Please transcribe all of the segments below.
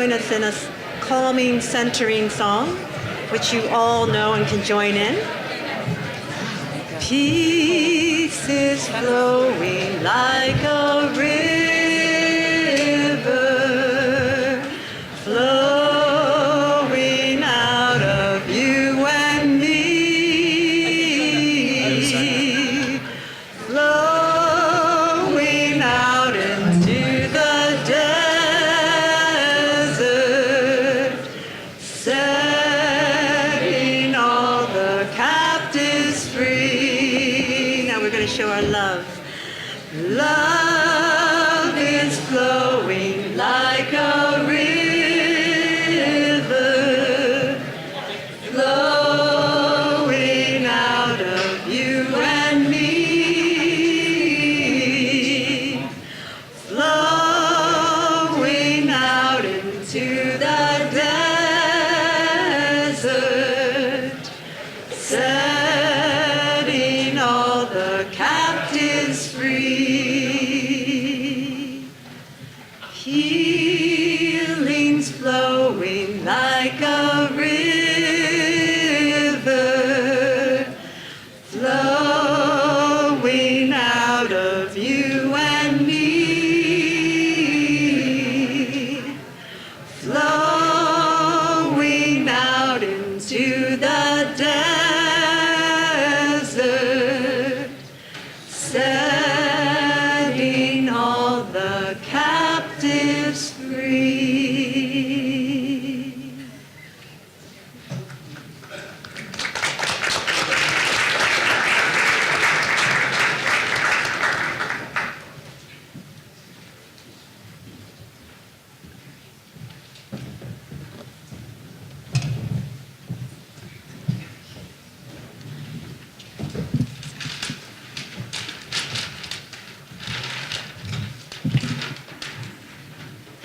join us in a calming, centering song, which you all know and can join in. Peace is flowing like a river, flowing out of you and me, flowing out into the desert, setting all the captives free. Now we're going to show our love. Love is flowing like a river, flowing out of you and me, flowing out into the desert, setting all the captives free. Healing's flowing like a river, flowing out of you and me, flowing out into the desert, setting all the captives free.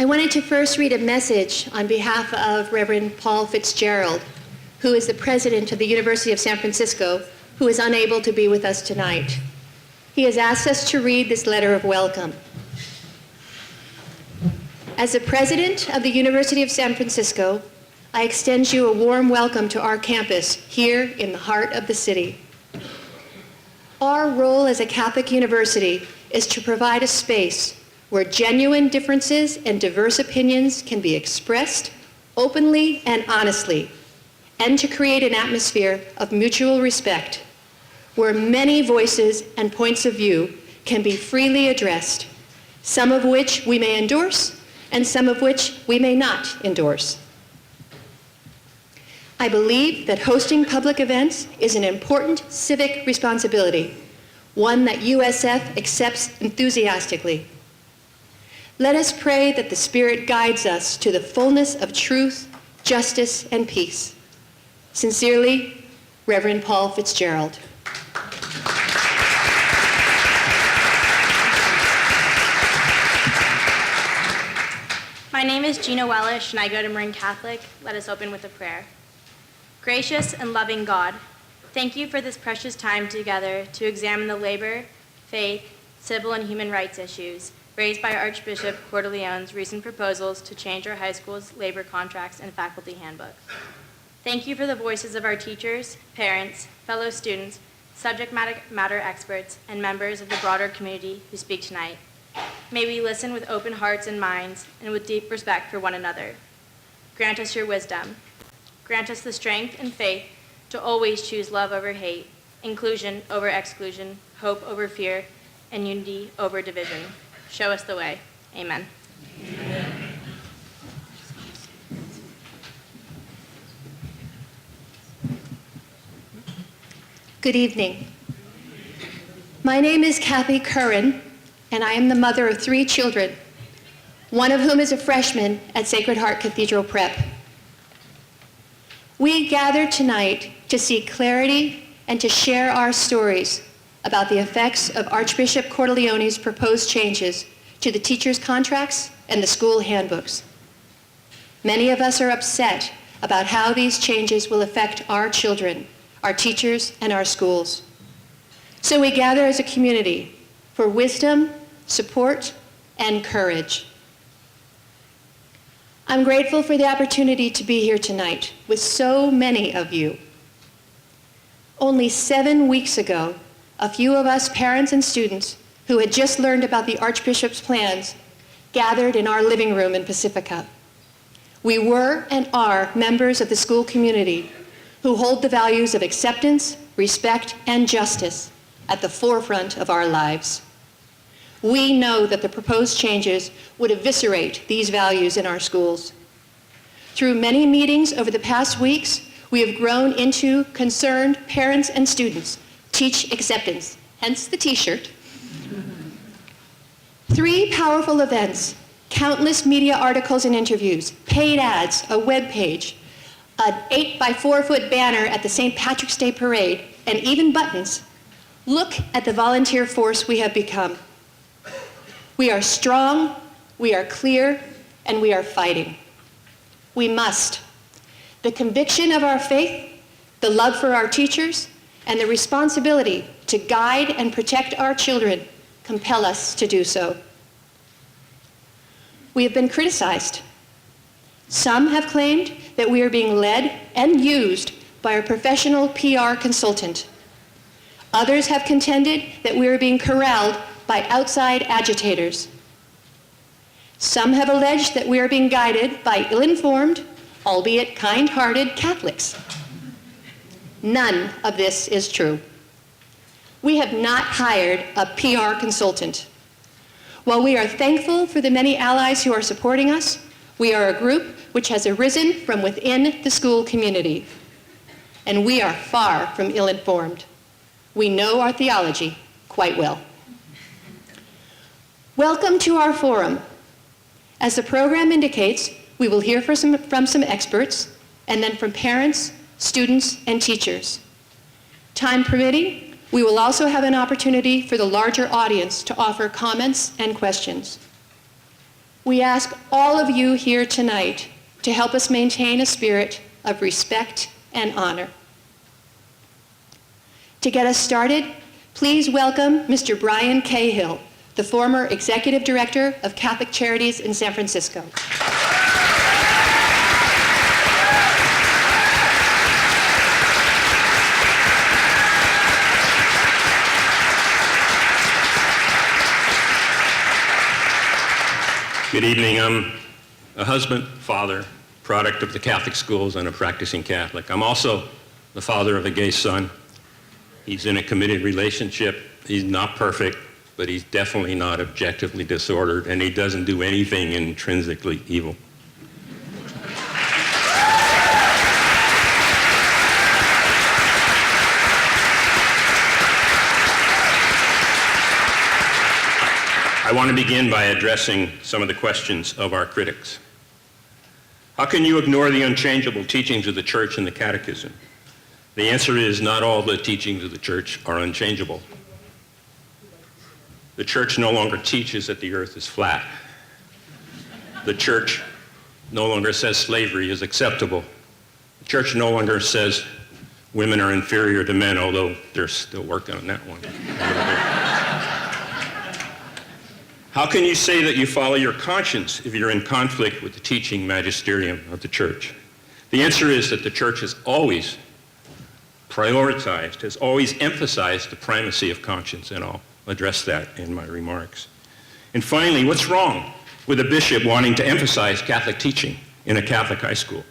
I wanted to first read a message on behalf of Reverend Paul Fitzgerald, who is the president of the University of San Francisco, who is unable to be with us tonight. He has asked us to read this letter of welcome. As the president of the University of San Francisco, I extend you a warm welcome to our campus here in the heart of the city. Our role as a Catholic university is to provide a space where genuine differences and diverse opinions can be expressed openly and honestly, and to create an atmosphere of mutual respect, where many voices and points of view can be freely addressed, some of which we may endorse, and some of which we may not endorse. I believe that hosting public events is an important civic responsibility, one that USF accepts enthusiastically. Let us pray that the Spirit guides us to the fullness of truth, justice, and peace. Sincerely, Reverend Paul Fitzgerald. My name is Gina Wellish, and I go to Marin Catholic. Let us open with a prayer. Gracious and loving God, thank you for this precious time together to examine the labor, faith, civil, and human rights issues raised by Archbishop Cordileone's recent proposals to change our high school's labor contracts and faculty handbook. Thank you for the voices of our teachers, parents, fellow students, subject matter experts, and members of the broader community who speak tonight. May we listen with open hearts and minds and with deep respect for one another. Grant us your wisdom. Grant us the strength and faith to always choose love over hate, inclusion over exclusion, hope over fear, and unity over division. Show us the way. Amen. Amen. Good evening. My name is Kathy Curran, and I am the mother of 3 children, one of whom is a freshman at Sacred Heart Cathedral Prep. We gather tonight to seek clarity and to share our stories about the effects of Archbishop Cordileone's proposed changes to the teachers' contracts and the school handbooks. Many of us are upset about how these changes will affect our children, our teachers, and our schools. So we gather as a community for wisdom, support, and courage. I'm grateful for the opportunity to be here tonight with so many of you. Only 7 weeks ago, a few of us parents and students who had just learned about the Archbishop's plans gathered in our living room in Pacifica. We were and are members of the school community who hold the values of acceptance, respect, and justice at the forefront of our lives. We know that the proposed changes would eviscerate these values in our schools. Through many meetings over the past weeks, we have grown into concerned parents and students. Teach acceptance, hence the t-shirt. 3 powerful events, countless media articles and interviews, paid ads, a web page, an 8-by-4-foot banner at the St. Patrick's Day Parade, and even buttons. Look at the volunteer force we have become. We are strong, we are clear, and we are fighting. We must. The conviction of our faith, the love for our teachers, and the responsibility to guide and protect our children compel us to do so. We have been criticized. Some have claimed that we are being led and used by a professional PR consultant. Others have contended that we are being corralled by outside agitators. Some have alleged that we are being guided by ill-informed, albeit kind-hearted Catholics. None of this is true. We have not hired a PR consultant. While we are thankful for the many allies who are supporting us, we are a group which has arisen from within the school community. And we are far from ill-informed. We know our theology quite well. Welcome to our forum. As the program indicates, we will hear from some experts, and then from parents, students, and teachers. Time permitting, we will also have an opportunity for the larger audience to offer comments and questions. We ask all of you here tonight to help us maintain a spirit of respect and honor. To get us started, please welcome Mr. Brian Cahill, the former Executive Director of Catholic Charities in San Francisco. Good evening. I'm a husband, father, product of the Catholic schools, and a practicing Catholic. I'm also the father of a gay son. He's in a committed relationship. He's not perfect, but he's definitely not objectively disordered, and he doesn't do anything intrinsically evil. I want to begin by addressing some of the questions of our critics. How can you ignore the unchangeable teachings of the Church and the Catechism? The answer is not all the teachings of the Church are unchangeable. The Church no longer teaches that the earth is flat. The Church no longer says slavery is acceptable. The Church no longer says women are inferior to men, although they're still working on that one. How can you say that you follow your conscience if you're in conflict with the teaching magisterium of the Church? The answer is that the Church has always prioritized, has always emphasized the primacy of conscience, and I'll address that in my remarks. And finally, what's wrong with a bishop wanting to emphasize Catholic teaching in a Catholic high school?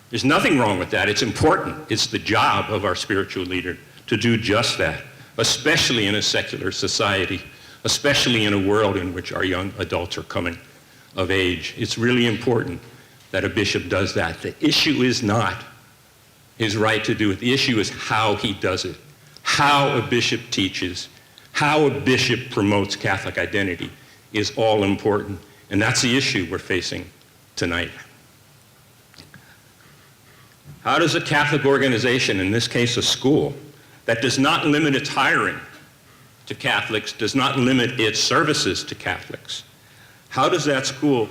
There's nothing wrong with that. It's important. It's the job of our spiritual leader to do just that, especially in a secular society, especially in a world in which our young adults are coming of age. It's really important that a bishop does that. The issue is not his right to do it. The issue is how he does it, how a bishop teaches, how a bishop promotes Catholic identity is all important. And that's the issue we're facing tonight. How does a Catholic organization, in this case a school, that does not limit its hiring to Catholics, does not limit its services to Catholics, how does that school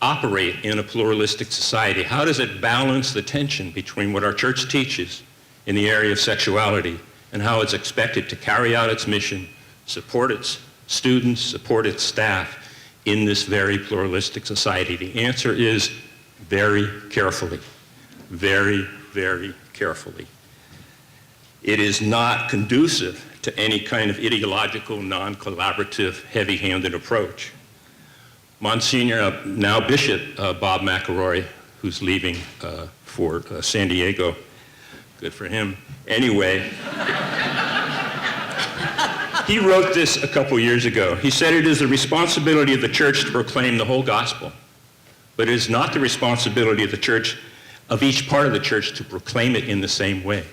operate in a pluralistic society? How does it balance the tension between what our Church teaches in the area of sexuality and how it's expected to carry out its mission, support its students, support its staff in this very pluralistic society? The answer is very carefully, very, very carefully. It is not conducive to any kind of ideological, non-collaborative, heavy-handed approach. Monsignor, now Bishop Bob McElroy, who's leaving for San Diego, good for him. Anyway, he wrote this a couple years ago. He said, "It is the responsibility of the church to proclaim the whole gospel, but it is not the responsibility of the church, of each part of the church, to proclaim it in the same way."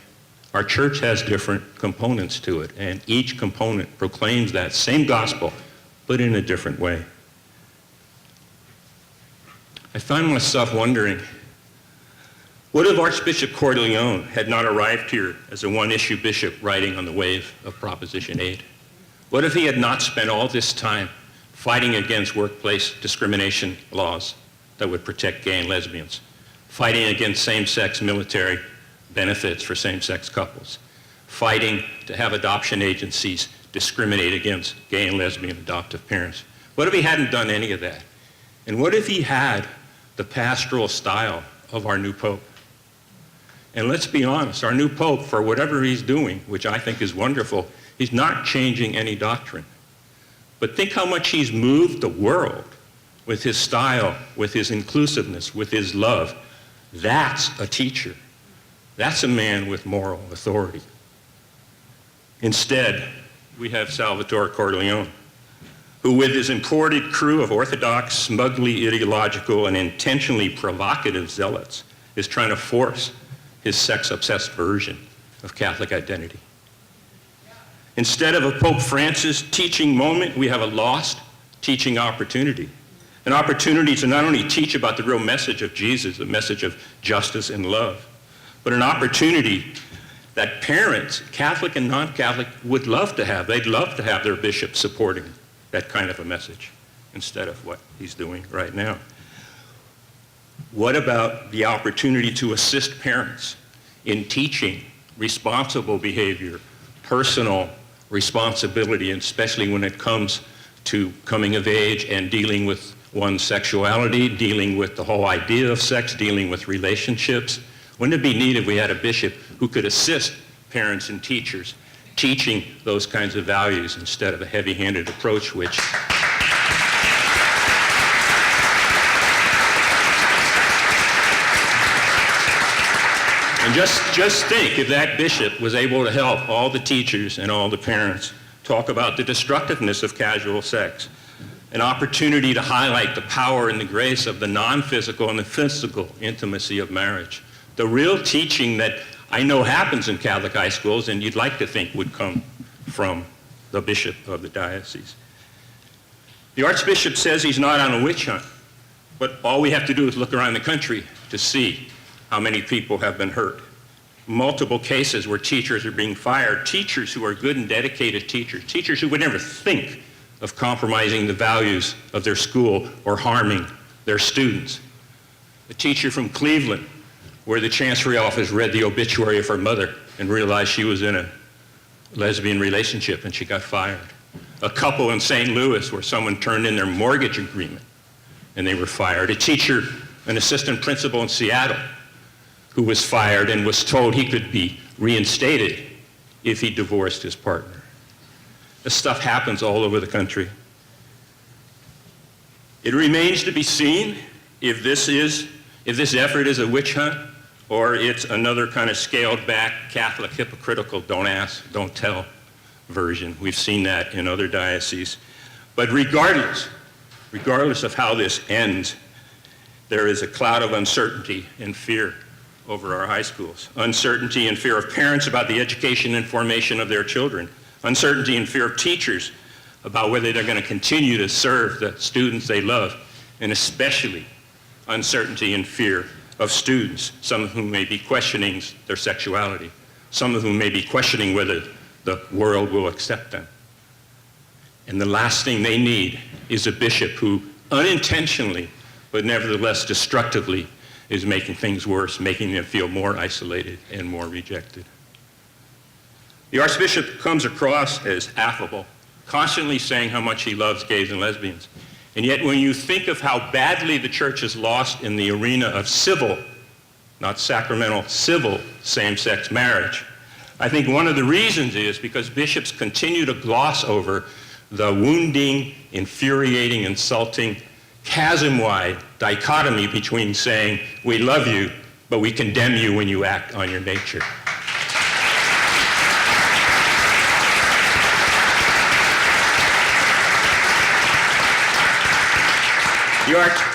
Our church has different components to it, and each component proclaims that same gospel, but in a different way. I find myself wondering, what if Archbishop Cordileone had not arrived here as a one-issue bishop riding on the wave of Proposition 8? What if he had not spent all this time fighting against workplace discrimination laws that would protect gay and lesbians, fighting against same-sex military benefits for same-sex couples, fighting to have adoption agencies discriminate against gay and lesbian adoptive parents? What if he hadn't done any of that? And what if he had the pastoral style of our new Pope? And let's be honest, our new Pope, for whatever he's doing, which I think is wonderful, he's not changing any doctrine. But think how much he's moved the world with his style, with his inclusiveness, with his love. That's a teacher. That's a man with moral authority. Instead, we have Salvatore Cordileone, who with his imported crew of orthodox, smugly ideological, and intentionally provocative zealots is trying to force his sex-obsessed version of Catholic identity. Instead of a Pope Francis teaching moment, we have a lost teaching opportunity. An opportunity to not only teach about the real message of Jesus, the message of justice and love, but an opportunity that parents, Catholic and non-Catholic, would love to have. They'd love to have their bishop supporting that kind of a message instead of what he's doing right now. What about the opportunity to assist parents in teaching responsible behavior, personal responsibility, and especially when it comes to coming of age and dealing with one's sexuality, dealing with the whole idea of sex, dealing with relationships? Wouldn't it be neat if we had a bishop who could assist parents and teachers teaching those kinds of values instead of a heavy-handed approach, which and just think if that bishop was able to help all the teachers and all the parents talk about the destructiveness of casual sex, an opportunity to highlight the power and the grace of the non-physical and the physical intimacy of marriage. The real teaching that I know happens in Catholic high schools and you'd like to think would come from the bishop of the diocese. The Archbishop says he's not on a witch hunt, but all we have to do is look around the country to see how many people have been hurt. Multiple cases where teachers are being fired, teachers who are good and dedicated teachers, teachers who would never think of compromising the values of their school or harming their students. A teacher from Cleveland, where the Chancery office read the obituary of her mother and realized she was in a lesbian relationship and she got fired. A couple in St. Louis where someone turned in their mortgage agreement and they were fired. A teacher, an assistant principal in Seattle, who was fired and was told he could be reinstated if he divorced his partner. This stuff happens all over the country. It remains to be seen if this effort is a witch hunt or it's another kind of scaled back Catholic hypocritical don't ask, don't tell version. We've seen that in other dioceses. But regardless of how this ends, there is a cloud of uncertainty and fear over our high schools. Uncertainty and fear of parents about the education and formation of their children. Uncertainty and fear of teachers about whether they're going to continue to serve the students they love. And especially uncertainty and fear of students, some of whom may be questioning their sexuality, some of whom may be questioning whether the world will accept them. And the last thing they need is a bishop who unintentionally, but nevertheless destructively, is making things worse, making them feel more isolated and more rejected. The Archbishop comes across as affable, constantly saying how much he loves gays and lesbians. And yet when you think of how badly the church is lost in the arena of civil, not sacramental, civil same-sex marriage, I think one of the reasons is because bishops continue to gloss over the wounding, infuriating, insulting, chasm-wide dichotomy between saying, we love you, but we condemn you when you act on your nature.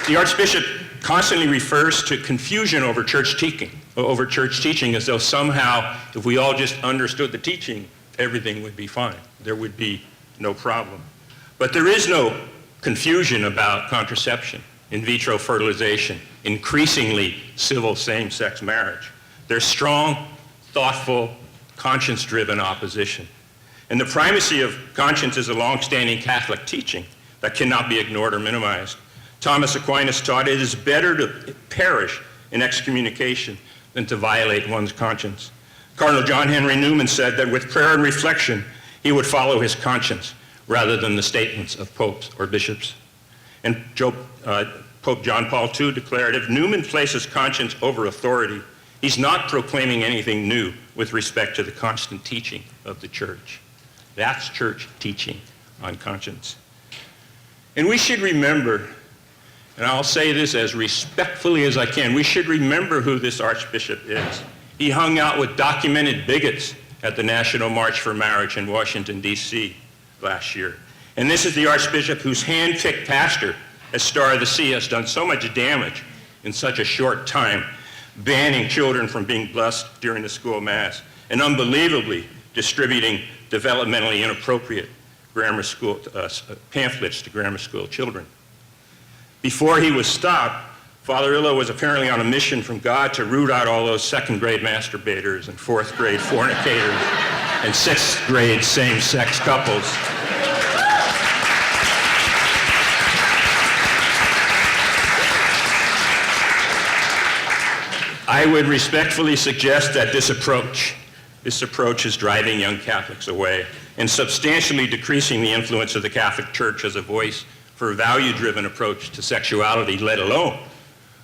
The Archbishop constantly refers to confusion over church teaching as though somehow if we all just understood the teaching, everything would be fine. There would be no problem. But there is no confusion about contraception, in vitro fertilization, increasingly civil same-sex marriage. There's strong, thoughtful, conscience-driven opposition. And the primacy of conscience is a long-standing Catholic teaching that cannot be ignored or minimized. Thomas Aquinas taught it is better to perish in excommunication than to violate one's conscience. Cardinal John Henry Newman said that with prayer and reflection, he would follow his conscience rather than the statements of popes or bishops. And Pope John Paul II declared, if Newman places conscience over authority, he's not proclaiming anything new with respect to the constant teaching of the church. That's church teaching on conscience. And we should remember, and I'll say this as respectfully as I can, we should remember who this Archbishop is. He hung out with documented bigots at the National March for Marriage in Washington, D.C. last year. And this is the Archbishop whose hand-picked pastor at Star of the Sea has done so much damage in such a short time, banning children from being blessed during the school mass, and unbelievably distributing developmentally inappropriate grammar school pamphlets to grammar school children. Before he was stopped, Father Illo was apparently on a mission from God to root out all those second-grade masturbators and fourth-grade fornicators and sixth-grade same-sex couples. I would respectfully suggest that this approach is driving young Catholics away and substantially decreasing the influence of the Catholic Church as a voice for a value-driven approach to sexuality, let alone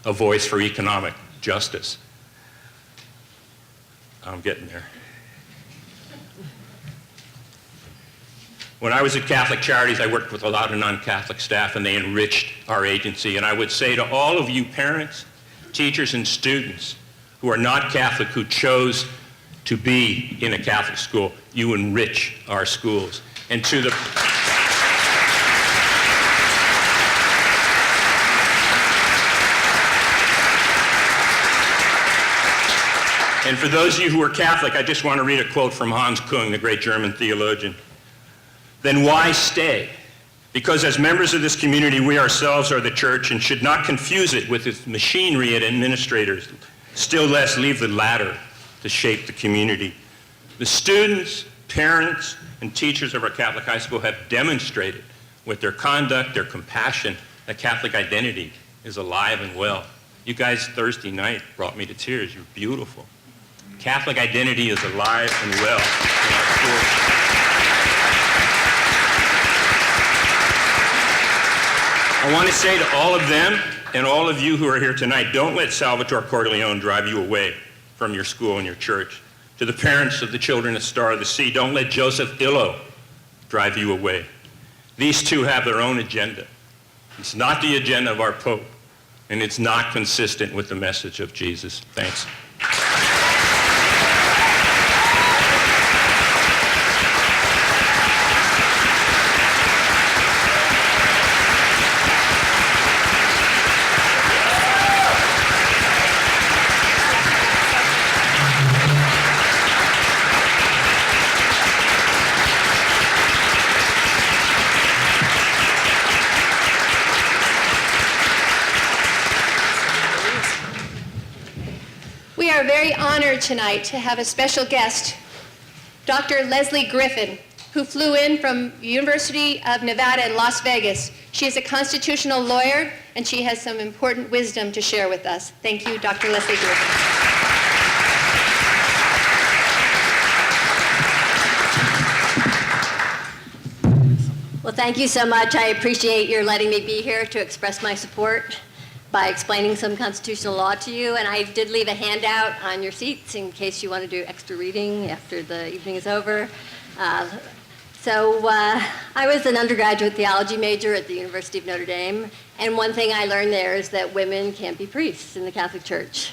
a voice for economic justice. I'm getting there. When I was at Catholic Charities, I worked with a lot of non-Catholic staff, and they enriched our agency. And I would say to all of you parents, teachers, and students who are not Catholic, who chose to be in a Catholic school, you enrich our schools. And to the And for those of you who are Catholic, I just want to read a quote from Hans Kung, the great German theologian. Then why stay? Because as members of this community, we ourselves are the church and should not confuse it with its machinery and administrators, still less leave the latter to shape the community. The students, parents, and teachers of our Catholic high school have demonstrated with their conduct, their compassion, that Catholic identity is alive and well. You guys Thursday night brought me to tears. You're beautiful. Catholic identity is alive and well in our schools. I want to say to all of them and all of you who are here tonight, don't let Salvatore Cordileone drive you away from your school and your church. To the parents of the children at Star of the Sea, don't let Joseph Illo drive you away. These two have their own agenda. It's not the agenda of our Pope, and it's not consistent with the message of Jesus. Thanks. We are very honored tonight to have a special guest, Dr. Leslie Griffin, who flew in from the University of Nevada in Las Vegas. She is a constitutional lawyer, and she has some important wisdom to share with us. Thank you, Dr. Leslie Griffin. Well, Thank you so much. I appreciate your letting me be here to express my support by explaining some constitutional law to you. And I did leave a handout on your seats in case you want to do extra reading after the evening is over. I was an undergraduate theology major at the University of Notre Dame, and one thing I learned there is that women can't be priests in the Catholic Church.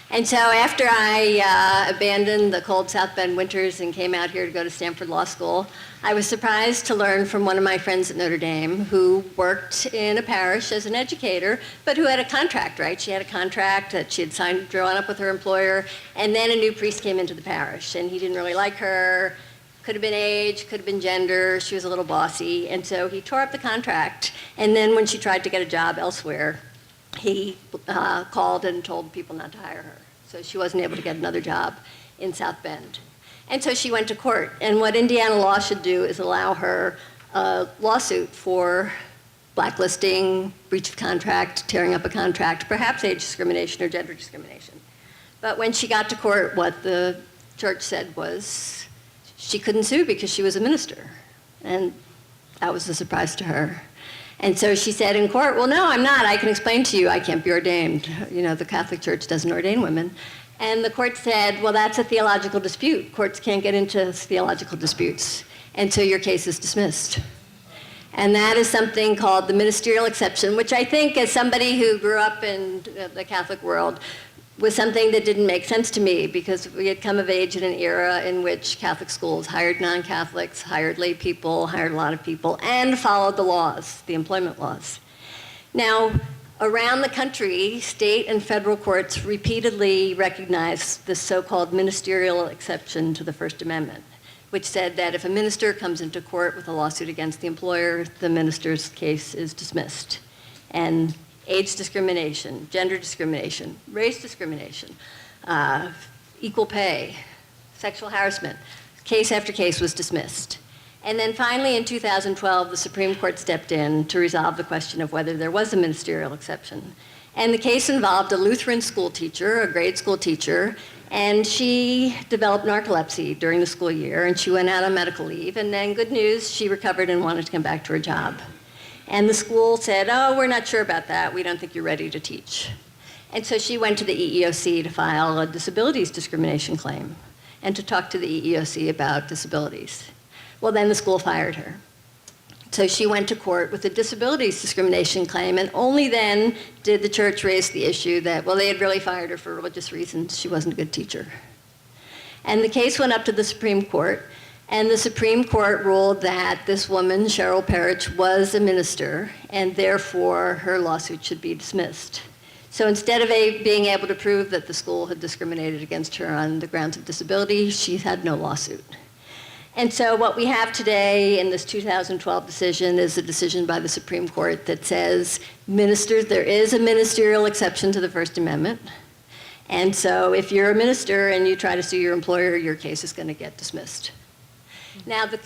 And so after I abandoned the cold South Bend winters and came out here to go to Stanford Law School, I was surprised to learn from one of my friends at Notre Dame who worked in a parish as an educator, but who had a contract, right? She had a contract that she had drawn up with her employer, and then a new priest came into the parish, and he didn't really like her. Could have been age, could have been gender, she was a little bossy, and so he tore up the contract, and then when she tried to get a job elsewhere, he called and told people not to hire her. So she wasn't able to get another job in South Bend. And so she went to court, and what Indiana law should do is allow her a lawsuit for blacklisting, breach of contract, tearing up a contract, perhaps age discrimination or gender discrimination. But when she got to court, what the church said was, she couldn't sue because she was a minister. And that was a surprise to her. And so she said in court, well, no, I'm not. I can explain to you I can't be ordained. You know, the Catholic Church doesn't ordain women. And the court said, well, that's a theological dispute. Courts can't get into theological disputes. And so your case is dismissed. And that is something called the ministerial exception, which I think, as somebody who grew up in the Catholic world, was something that didn't make sense to me, because we had come of age in an era in which Catholic schools hired non-Catholics, hired lay people, hired a lot of people, and followed the laws, the employment laws. Now, around the country, state and federal courts repeatedly recognized this so-called ministerial exception to the First Amendment, which said that if a minister comes into court with a lawsuit against the employer, the minister's case is dismissed. And age discrimination, gender discrimination, race discrimination, equal pay, sexual harassment, case after case was dismissed. And then finally in 2012, the Supreme Court stepped in to resolve the question of whether there was a ministerial exception. And the case involved a Lutheran school teacher, a grade school teacher, and she developed narcolepsy during the school year, and she went out on medical leave, and then good news, she recovered and wanted to come back to her job. And the school said, oh, we're not sure about that. We don't think you're ready to teach. And so she went to the EEOC to file a disabilities discrimination claim and to talk to the EEOC about disabilities. Well, then the school fired her. So she went to court with a disabilities discrimination claim, and only then did the church raise the issue that, well, they had really fired her for religious reasons. She wasn't a good teacher. And the case went up to the Supreme Court, and the Supreme Court ruled that this woman, Cheryl Parrish, was a minister, and therefore her lawsuit should be dismissed. So instead of being able to prove that the school had discriminated against her on the grounds of disability, she had no lawsuit. And so what we have today in this 2012 decision is a decision by the Supreme Court that says there is a ministerial exception to the First Amendment. And so if you're a minister and you try to sue your employer, your case is going to get dismissed. Now, the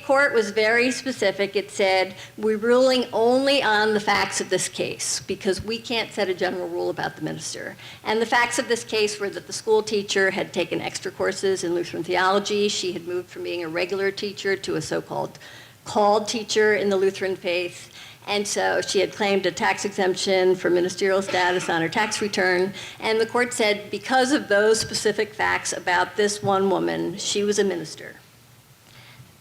court was very specific. It said, we're ruling only on the facts of this case because we can't set a general rule about the minister. And the facts of this case were that the school teacher had taken extra courses in Lutheran theology. She had moved from being a regular teacher to a so-called called teacher in the Lutheran faith. And so she had claimed a tax exemption for ministerial status on her tax return. And the court said, because of those specific facts about this one woman, she was a minister.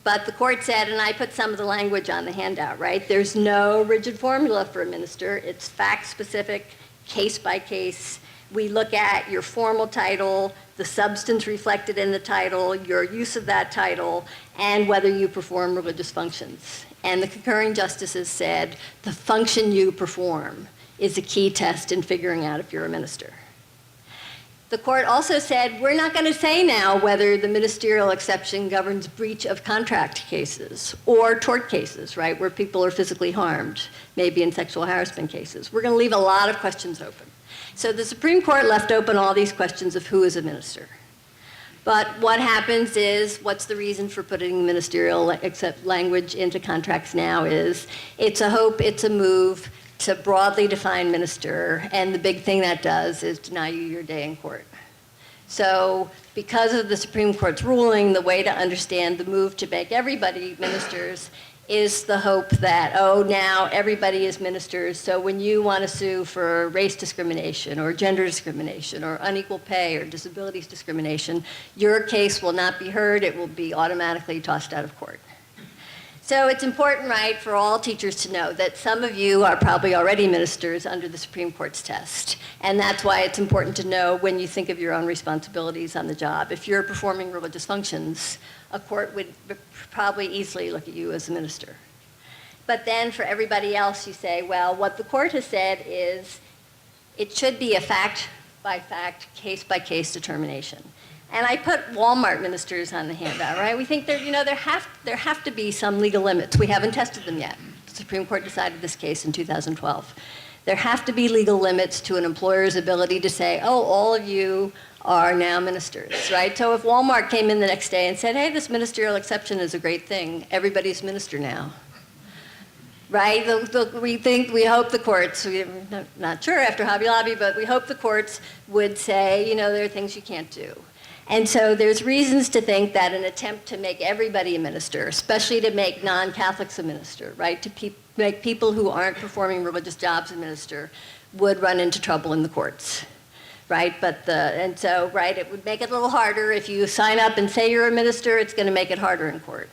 But the court said, and I put some of the language on the handout, right? There's no rigid formula for a minister. It's fact-specific, case by case. We look at your formal title, the substance reflected in the title, your use of that title, and whether you perform religious functions. And the concurring justices said, the function you perform is a key test in figuring out if you're a minister. The court also said, we're not going to say now whether the ministerial exception governs breach of contract cases or tort cases, right, where people are physically harmed, maybe in sexual harassment cases. We're going to leave a lot of questions open. So the Supreme Court left open all these questions of who is a minister. But what happens is, what's the reason for putting ministerial language into contracts now is, it's a hope, it's a move to broadly define minister, and the big thing that does is deny you your day in court. So because of the Supreme Court's ruling, the way to understand the move to make everybody ministers is the hope that, oh, now everybody is ministers, so when you want to sue for race discrimination or gender discrimination or unequal pay or disabilities discrimination, your case will not be heard, it will be automatically tossed out of court. So it's important, right, for all teachers to know that some of you are probably already ministers under the Supreme Court's test. And that's why it's important to know when you think of your own responsibilities on the job. If you're performing religious functions, a court would probably easily look at you as a minister. But then for everybody else, you say, well, what the court has said is it should be a fact-by-fact, case-by-case determination. And I put Walmart ministers on the handout, right? We think there have to be some legal limits. We haven't tested them yet. The Supreme Court decided this case in 2012. There have to be legal limits to an employer's ability to say, oh, all of you are now ministers, right? So if Walmart came in the next day and said, hey, this ministerial exception is a great thing, everybody's minister now. Right? We hope the courts, we're not sure after Hobby Lobby, but we hope the courts would say, there are things you can't do. And so there's reasons to think that an attempt to make everybody a minister, especially to make non-Catholics a minister, right, to make people who aren't performing religious jobs a minister, would run into trouble in the courts, right? It would make it a little harder. If you sign up and say you're a minister, it's going to make it harder in court,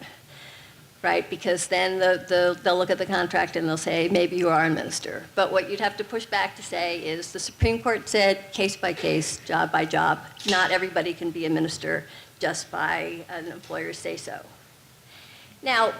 right? Because then they'll look at the contract and they'll say, maybe you are a minister. But what you'd have to push back to say is the Supreme Court said case by case, job by job, not everybody can be a minister just by an employer's say so. Now,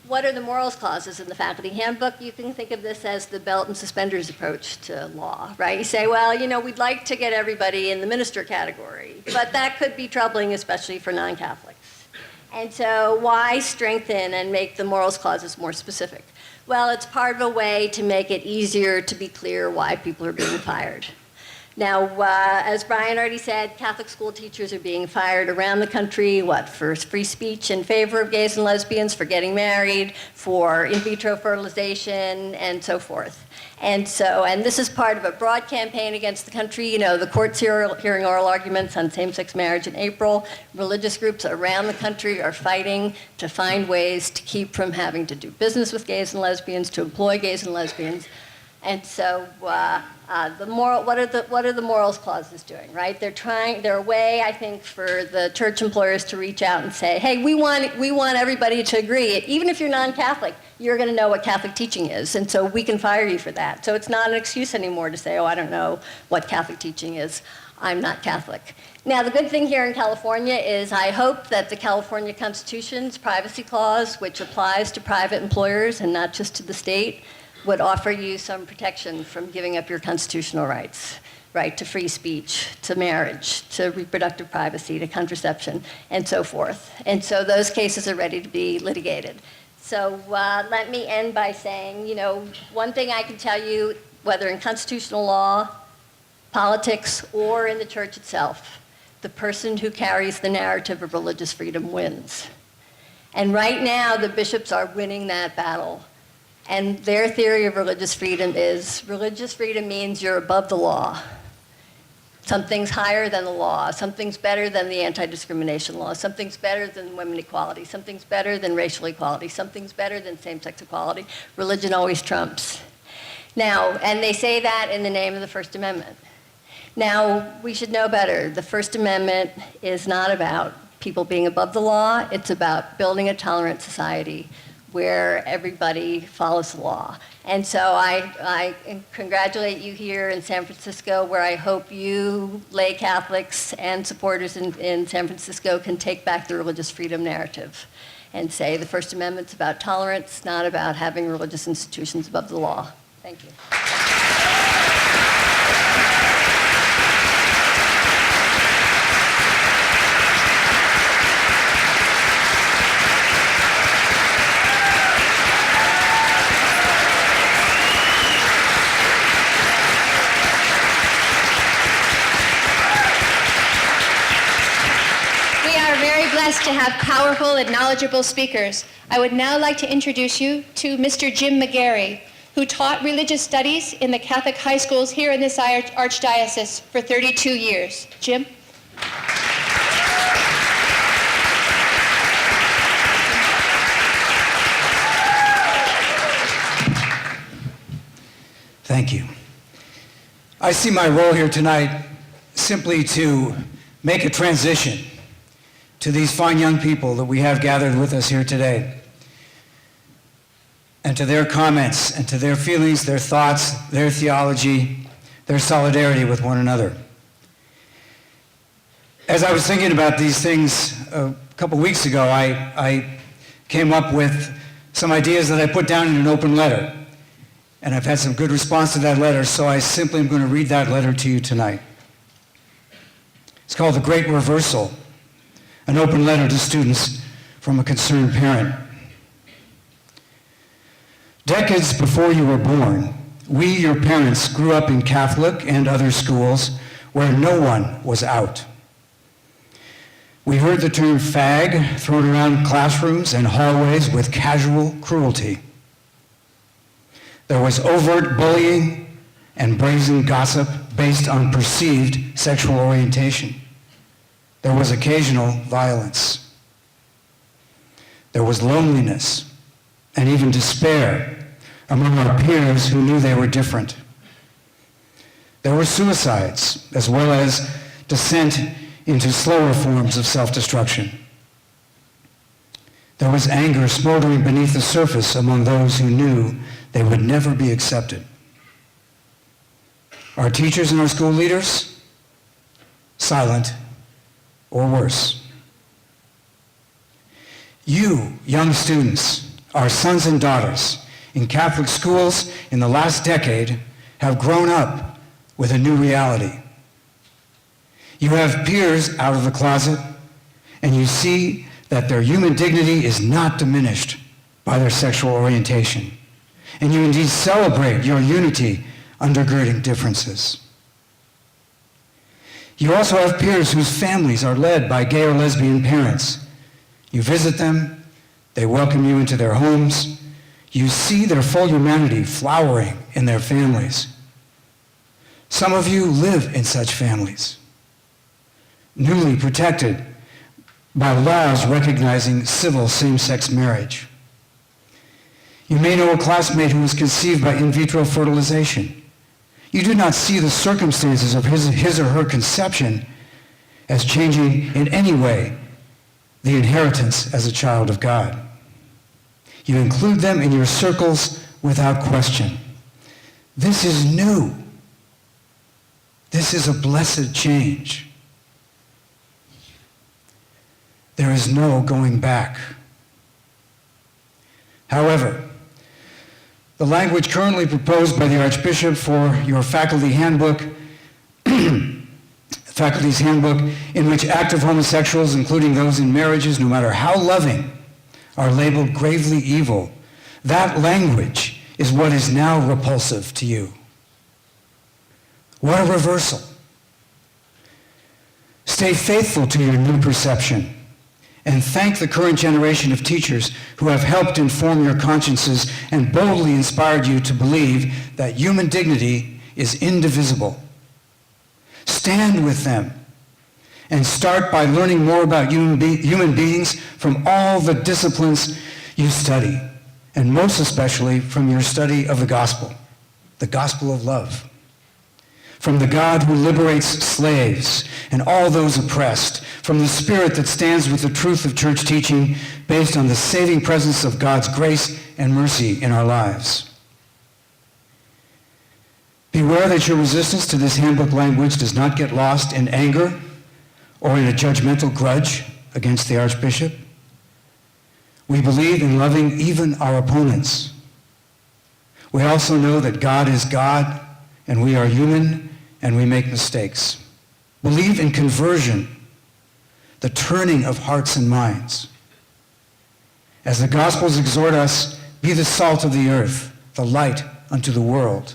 what are the morals clauses in the faculty handbook? You can think of this as the belt and suspenders approach to law, right? You say, well, we'd like to get everybody in the minister category, but that could be troubling, especially for non-Catholics. And so why strengthen and make the morals clauses more specific? Well, it's part of a way to make it easier to be clear why people are being fired. Now, as Brian already said, Catholic school teachers are being fired around the country, for free speech in favor of gays and lesbians, for getting married, for in vitro fertilization, and so forth. And this is part of a broad campaign against the country. The court's hearing oral arguments on same-sex marriage in April. Religious groups around the country are fighting to find ways to keep from having to do business with gays and lesbians, to employ gays and lesbians. And so what are the morals clauses doing, right? They're a way, I think, for the church employers to reach out and say, hey, we want everybody to agree. Even if you're non-Catholic, you're going to know what Catholic teaching is, and so we can fire you for that. So it's not an excuse anymore to say, oh, I don't know what Catholic teaching is. I'm not Catholic. Now, the good thing here in California is I hope that the California Constitution's privacy clause, which applies to private employers and not just to the state, would offer you some protection from giving up your constitutional rights, right, to free speech, to marriage, to reproductive privacy, to contraception, and so forth. And so those cases are ready to be litigated. So let me end by saying, one thing I can tell you, whether in constitutional law, politics, or in the church itself, the person who carries the narrative of religious freedom wins. And right now, the bishops are winning that battle. And their theory of religious freedom means you're above the law. Something's higher than the law. Something's better than the anti-discrimination law. Something's better than women equality. Something's better than racial equality. Something's better than same-sex equality. Religion always trumps. Now, and they say that in the name of the First Amendment. Now, we should know better. The First Amendment is not about people being above the law. It's about building a tolerant society where everybody follows the law. And so I congratulate you here in San Francisco, where I hope you lay Catholics and supporters in San Francisco can take back the religious freedom narrative and say the First Amendment's about tolerance, not about having religious institutions above the law. Thank you. Blessed to have powerful and knowledgeable speakers. I would now like to introduce you to Mr. Jim McGarry, who taught religious studies in the Catholic high schools here in this archdiocese for 32 years. Jim? Thank you. I see my role here tonight simply to make a transition to these fine young people that we have gathered with us here today, and to their comments, and to their feelings, their thoughts, their theology, their solidarity with one another. As I was thinking about these things a couple weeks ago, I came up with some ideas that I put down in an open letter. And I've had some good response to that letter, so I simply am going to read that letter to you tonight. It's called The Great Reversal, an open letter to students from a concerned parent. Decades before you were born, we, your parents, grew up in Catholic and other schools where no one was out. We heard the term fag thrown around classrooms and hallways with casual cruelty. There was overt bullying and brazen gossip based on perceived sexual orientation. There was occasional violence. There was loneliness and even despair among our peers who knew they were different. There were suicides, as well as descent into slower forms of self-destruction. There was anger smoldering beneath the surface among those who knew they would never be accepted. Our teachers and our school leaders, silent or worse. You, young students, our sons and daughters in Catholic schools in the last decade have grown up with a new reality. You have peers out of the closet, and you see that their human dignity is not diminished by their sexual orientation. And you indeed celebrate your unity undergirding differences. You also have peers whose families are led by gay or lesbian parents. You visit them, they welcome you into their homes, you see their full humanity flowering in their families. Some of you live in such families, newly protected by laws recognizing civil same-sex marriage. You may know a classmate who was conceived by in vitro fertilization. You do not see the circumstances of his or her conception as changing in any way the inheritance as a child of God. You include them in your circles without question. This is new. This is a blessed change. There is no going back. However, the language currently proposed by the Archbishop for your faculty handbook, faculty's handbook, in which active homosexuals, including those in marriages, no matter how loving, are labeled gravely evil, that language is what is now repulsive to you. What a reversal. Stay faithful to your new perception, and thank the current generation of teachers who have helped inform your consciences and boldly inspired you to believe that human dignity is indivisible. Stand with them and start by learning more about human beings from all the disciplines you study, and most especially from your study of the gospel of love. From the God who liberates slaves and all those oppressed, from the Spirit that stands with the truth of church teaching based on the saving presence of God's grace and mercy in our lives. Beware that your resistance to this handbook language does not get lost in anger or in a judgmental grudge against the Archbishop. We believe in loving even our opponents. We also know that God is God and we are human and we make mistakes. Believe in conversion, the turning of hearts and minds. As the Gospels exhort us, be the salt of the earth, the light unto the world.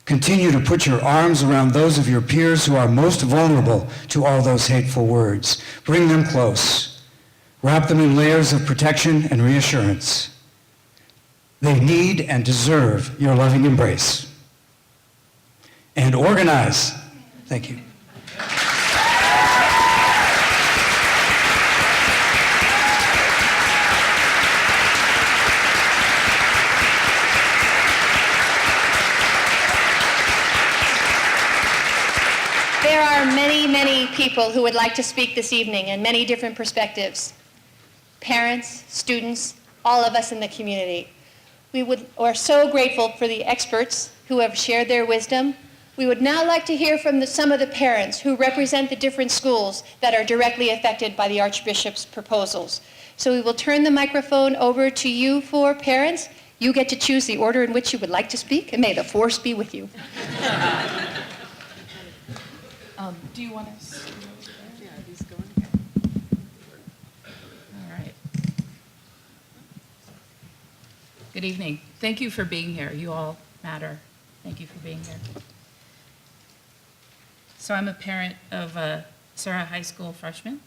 Continue to put your arms around those of your peers who are most vulnerable to all those hateful words. Bring them close. Wrap them in layers of protection and reassurance. They need and deserve your loving embrace. And organize. Thank you. There are many, many people who would like to speak this evening and many different perspectives. Parents, students, all of us in the community. We're so grateful for the experts who have shared their wisdom. We would now like to hear from some of the parents who represent the different schools that are directly affected by the Archbishop's proposals. So we will turn the microphone over to you four parents. You get to choose the order in which you would like to speak, and may the force be with you. Do you want us? Yeah, he's going. All right. Good evening. Thank you for being here. You all matter. Thank you for being here. So I'm a parent of a Sarah High School freshman,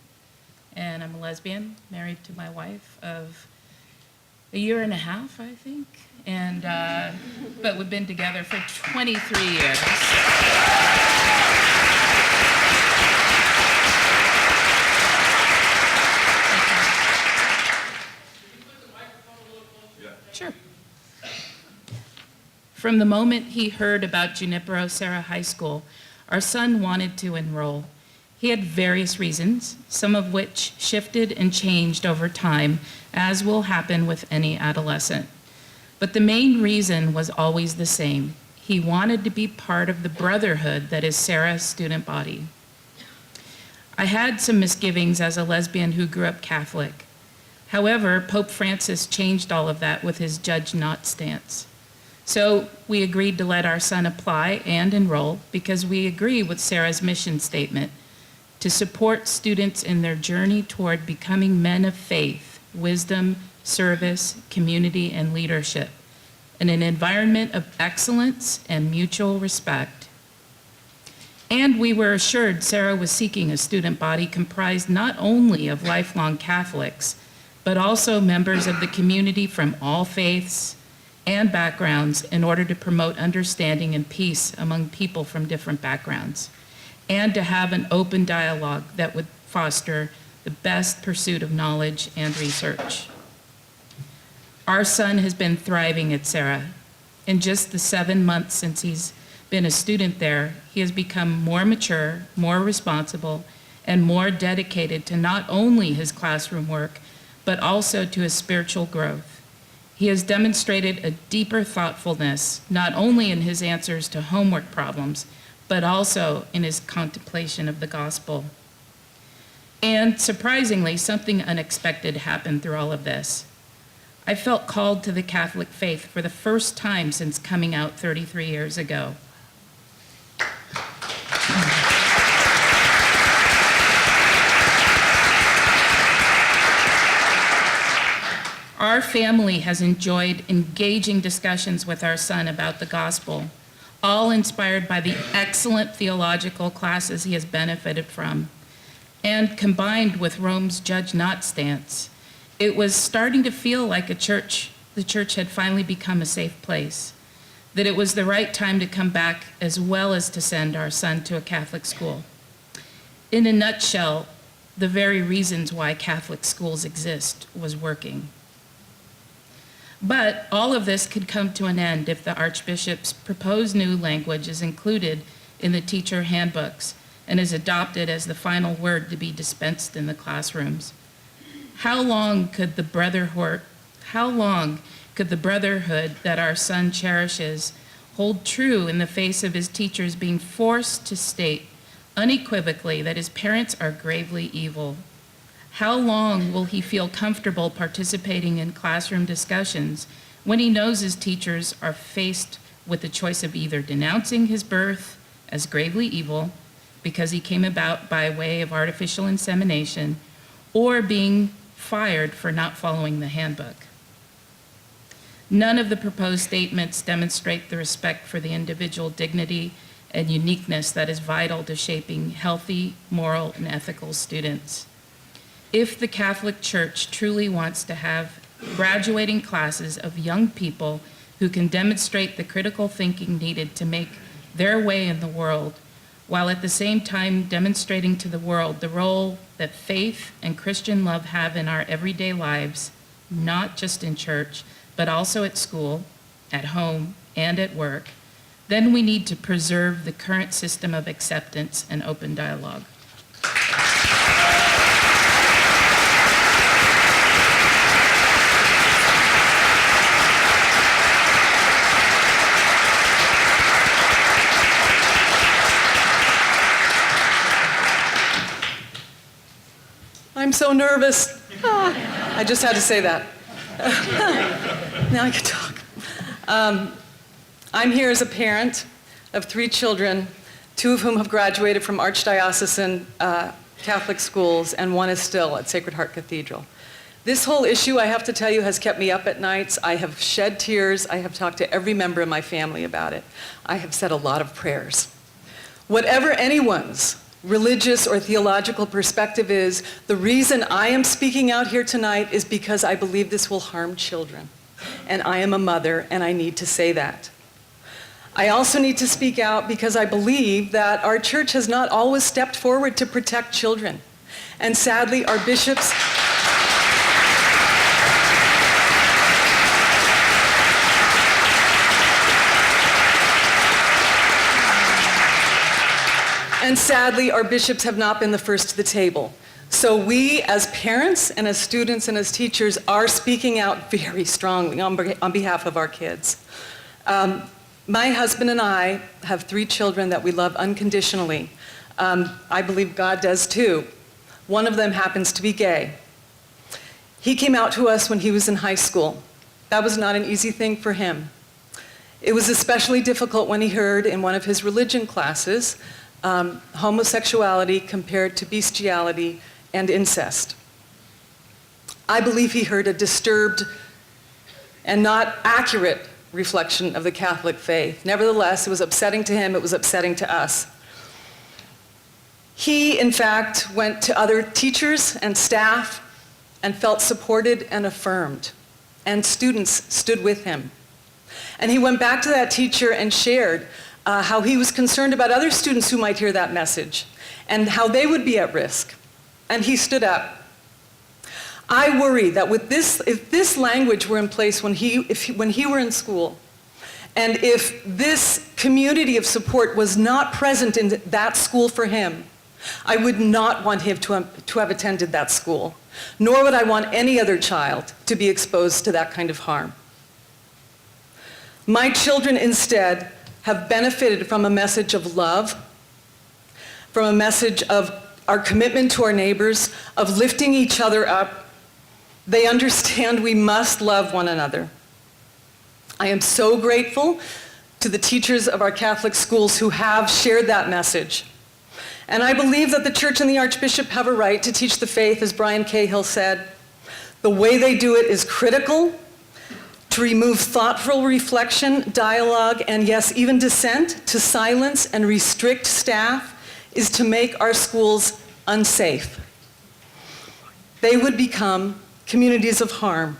and I'm a lesbian, married to my wife of a year and a half, I think, and but we've been together for 23 years. Sure. From the moment he heard about Junipero Serra High School, our son wanted to enroll. He had various reasons, some of which shifted and changed over time, as will happen with any adolescent. But the main reason was always the same. He wanted to be part of the brotherhood that is Sarah's student body. I had some misgivings as a lesbian who grew up Catholic. However, Pope Francis changed all of that with his judge not stance. So we agreed to let our son apply and enroll because we agree with Sarah's mission statement to support students in their journey toward becoming men of faith, wisdom, service, community, and leadership in an environment of excellence and mutual respect. And we were assured Sarah was seeking a student body comprised not only of lifelong Catholics, but also members of the community from all faiths and backgrounds in order to promote understanding and peace among people from different backgrounds, and to have an open dialogue that would foster the best pursuit of knowledge and research. Our son has been thriving at Sarah. In just the 7 months since he's been a student there, he has become more mature, more responsible, and more dedicated to not only his classroom work, but also to his spiritual growth. He has demonstrated a deeper thoughtfulness, not only in his answers to homework problems, but also in his contemplation of the gospel. And surprisingly, something unexpected happened through all of this. I felt called to the Catholic faith for the first time since coming out 33 years ago. Our family has enjoyed engaging discussions with our son about the gospel, all inspired by the excellent theological classes he has benefited from. And combined with Rome's judge not stance, it was starting to feel like the church had finally become a safe place, that it was the right time to come back as well as to send our son to a Catholic school. In a nutshell, the very reasons why Catholic schools exist was working. But all of this could come to an end if the Archbishop's proposed new language is included in the teacher handbooks and is adopted as the final word to be dispensed in the classrooms. How long could the brotherhood that our son cherishes hold true in the face of his teachers being forced to state unequivocally that his parents are gravely evil? How long will he feel comfortable participating in classroom discussions when he knows his teachers are faced with the choice of either denouncing his birth as gravely evil because he came about by way of artificial insemination, or being fired for not following the handbook? None of the proposed statements demonstrate the respect for the individual dignity and uniqueness that is vital to shaping healthy, moral, and ethical students. If the Catholic Church truly wants to have graduating classes of young people who can demonstrate the critical thinking needed to make their way in the world, while at the same time demonstrating to the world the role that faith and Christian love have in our everyday lives, not just in church, but also at school, at home, and at work, Then we need to preserve the current system of acceptance and open dialogue. I'm so nervous. I just had to say that. Now I can talk. I'm here as a parent of 3 children, 2 of whom have graduated from Archdiocesan Catholic schools, and 1 is still at Sacred Heart Cathedral. This whole issue, I have to tell you, has kept me up at nights. I have shed tears. I have talked to every member of my family about it. I have said a lot of prayers. Whatever anyone's religious or theological perspective is, the reason I am speaking out here tonight is because I believe this will harm children. And I am a mother, and I need to say that. I also need to speak out because I believe that our church has not always stepped forward to protect children. And sadly, our bishops have not been the first to the table. So we, as parents and as students and as teachers, are speaking out very strongly on behalf of our kids. My husband and I have 3 children that we love unconditionally. I believe God does too. One of them happens to be gay. He came out to us when he was in high school. That was not an easy thing for him. It was especially difficult when he heard in one of his religion classes homosexuality compared to bestiality and incest. I believe he heard a disturbed and not accurate reflection of the Catholic faith. Nevertheless, it was upsetting to him, it was upsetting to us. He, in fact, went to other teachers and staff and felt supported and affirmed, and students stood with him. And he went back to that teacher and shared how he was concerned about other students who might hear that message and how they would be at risk. And he stood up. I worry that with this, if this language were in place when he were in school, and if this community of support was not present in that school for him, I would not want him to have attended that school, nor would I want any other child to be exposed to that kind of harm. My children instead have benefited from a message of love, from a message of our commitment to our neighbors, of lifting each other up. They understand we must love one another. I am so grateful to the teachers of our Catholic schools who have shared that message. And I believe that the Church and the Archbishop have a right to teach the faith, as Brian Cahill said. The way they do it is critical to remove thoughtful reflection, dialogue, and yes, even dissent, to silence and restrict staff, is to make our schools unsafe. They would become communities of harm.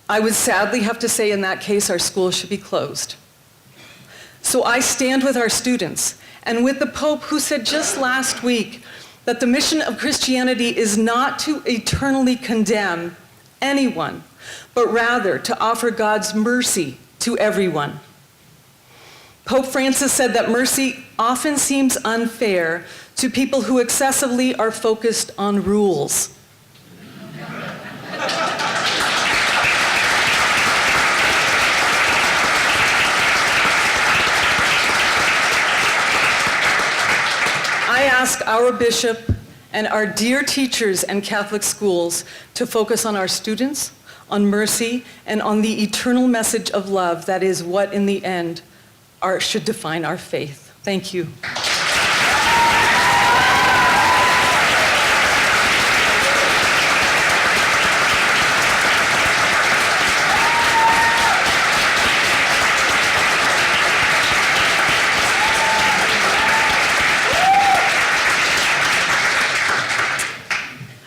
I would sadly have to say in that case our schools should be closed. So I stand with our students and with the Pope, who said just last week that the mission of Christianity is not to eternally condemn anyone, but rather to offer God's mercy to everyone. Pope Francis said that mercy often seems unfair to people who excessively are focused on rules. I ask our bishop and our dear teachers and Catholic schools to focus on our students, on mercy, and on the eternal message of love that is what, in the end, should define our faith. Thank you.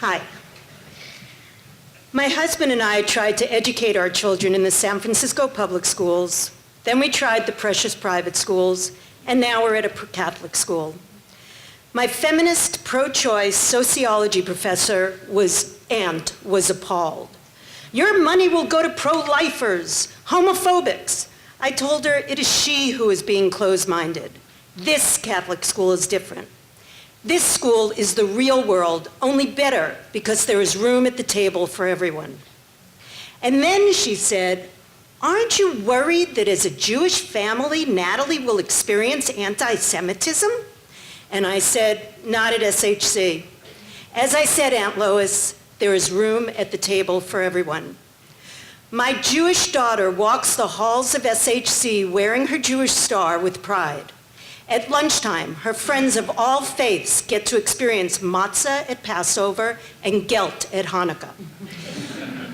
Hi. My husband and I tried to educate our children in the San Francisco public schools. Then we tried the precious private schools, and now we're at a Catholic school. My feminist, pro-choice sociology professor was appalled. Your money will go to pro-lifers, homophobics. I told her it is she who is being closed-minded. This Catholic school is different. This school is the real world, only better because there is room at the table for everyone. And then she said, aren't you worried that as a Jewish family, Natalie will experience anti-Semitism? And I said, not at SHC. As I said, Aunt Lois, there is room at the table for everyone. My Jewish daughter walks the halls of SHC wearing her Jewish star with pride. At lunchtime, her friends of all faiths get to experience matzah at Passover and gelt at Hanukkah.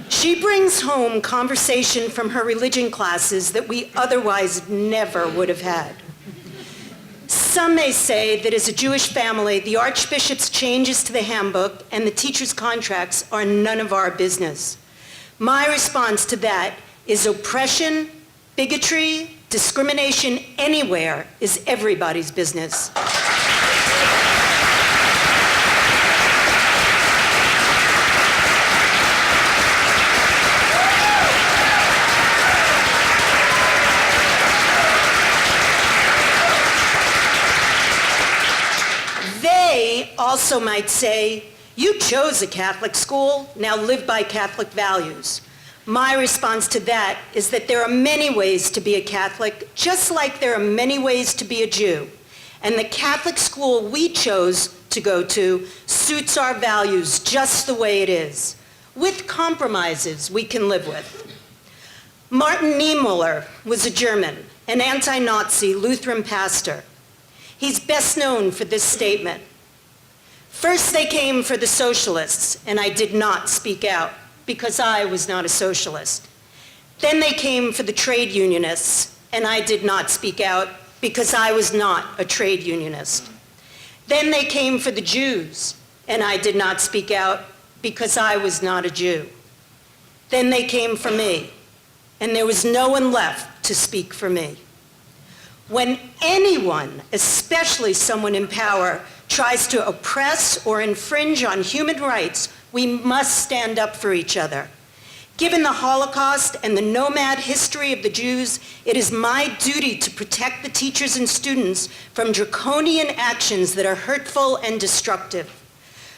She brings home conversation from her religion classes that we otherwise never would have had. Some may say that as a Jewish family, the Archbishop's changes to the handbook and the teachers' contracts are none of our business. My response to that is oppression, bigotry, discrimination anywhere is everybody's business. They also might say, you chose a Catholic school, now live by Catholic values. My response to that is that there are many ways to be a Catholic, just like there are many ways to be a Jew. And the Catholic school we chose to go to suits our values just the way it is, with compromises we can live with. Martin Niemöller was a German, an anti-Nazi Lutheran pastor. He's best known for this statement. First they came for the socialists, and I did not speak out because I was not a socialist. Then they came for the trade unionists, and I did not speak out because I was not a trade unionist. Then they came for the Jews, and I did not speak out because I was not a Jew. Then they came for me, and there was no one left to speak for me. When anyone, especially someone in power, tries to oppress or infringe on human rights, we must stand up for each other. Given the Holocaust and the nomad history of the Jews, it is my duty to protect the teachers and students from draconian actions that are hurtful and destructive.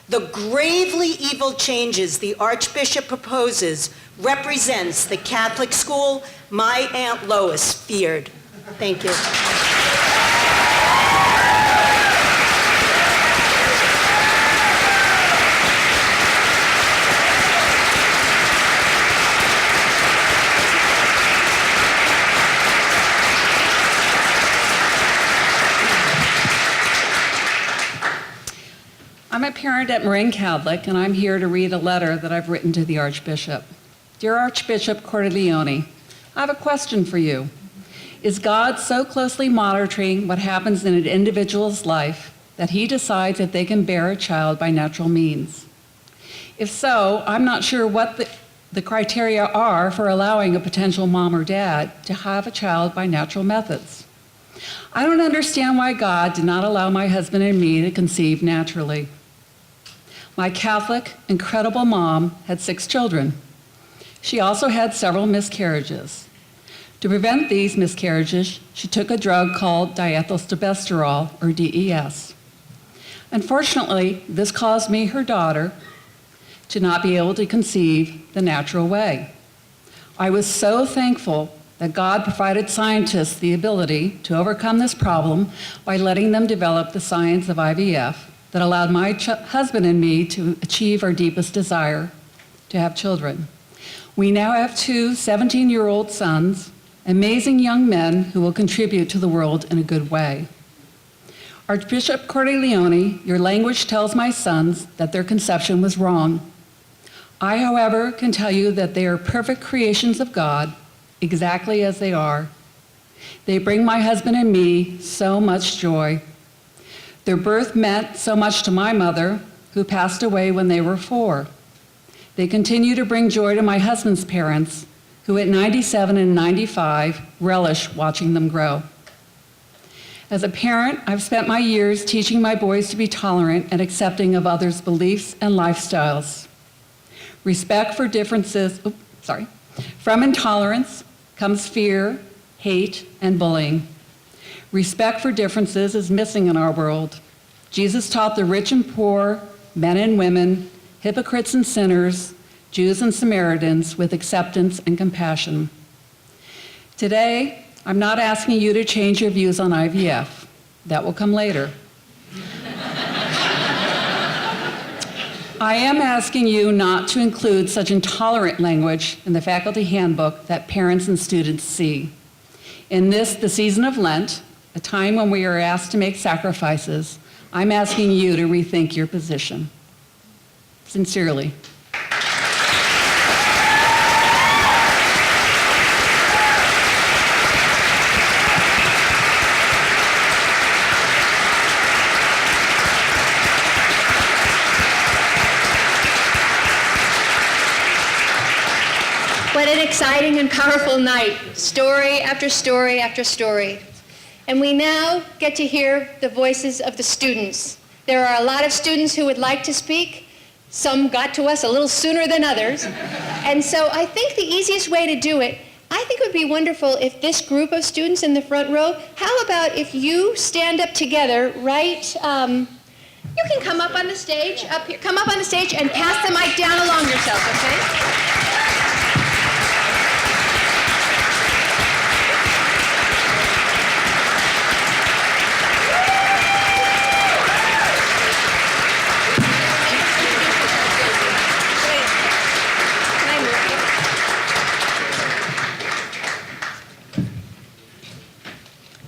The gravely evil changes the Archbishop proposes represents the Catholic school my Aunt Lois feared. Thank you. I'm a parent at Marin Catholic, and I'm here to read a letter that I've written to the Archbishop. Dear Archbishop Cordileone, I have a question for you. Is God so closely monitoring what happens in an individual's life that he decides if they can bear a child by natural means? If so, I'm not sure what the criteria are for allowing a potential mom or dad to have a child by natural methods. I don't understand why God did not allow my husband and me to conceive naturally. My Catholic, incredible mom had 6 children. She also had several miscarriages. To prevent these miscarriages, she took a drug called diethylstilbestrol, or DES. Unfortunately, this caused me, her daughter, to not be able to conceive the natural way. I was so thankful that God provided scientists the ability to overcome this problem by letting them develop the science of IVF that allowed my husband and me to achieve our deepest desire, to have children. We now have 2 17-year-old sons, amazing young men who will contribute to the world in a good way. Archbishop Cordileone, your language tells my sons that their conception was wrong. I, however, can tell you that they are perfect creations of God, exactly as they are. They bring my husband and me so much joy. Their birth meant so much to my mother, who passed away when they were 4. They continue to bring joy to my husband's parents, who at 97 and 95 relish watching them grow. As a parent, I've spent my years teaching my boys to be tolerant and accepting of others' beliefs and lifestyles. Respect for differences, From intolerance comes fear, hate, and bullying. Respect for differences is missing in our world. Jesus taught the rich and poor, men and women, hypocrites and sinners, Jews and Samaritans with acceptance and compassion. Today, I'm not asking you to change your views on IVF. That will come later. I am asking you not to include such intolerant language in the faculty handbook that parents and students see. In this, the season of Lent, a time when we are asked to make sacrifices, I'm asking you to rethink your position. Sincerely. What an exciting and powerful night, story after story after story. And we now get to hear the voices of the students. There are a lot of students who would like to speak. Some got to us a little sooner than others. And so I think the easiest way to do it, I think it would be wonderful if this group of students in the front row, how about if you stand up together, right? You can come up on the stage, up here, come up on the stage and pass the mic down along yourself, okay?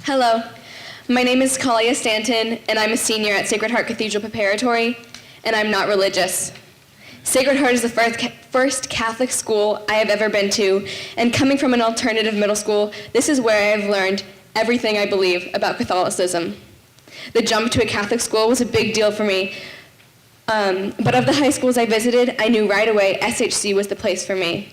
Hello, my name is Kalia Stanton, and I'm a senior at Sacred Heart Cathedral Preparatory, and I'm not religious. Sacred Heart is the first Catholic school I have ever been to, and coming from an alternative middle school, this is where I've learned everything I believe about Catholicism. The jump to a Catholic school was a big deal for me, but of the high schools I visited, I knew right away SHC was the place for me.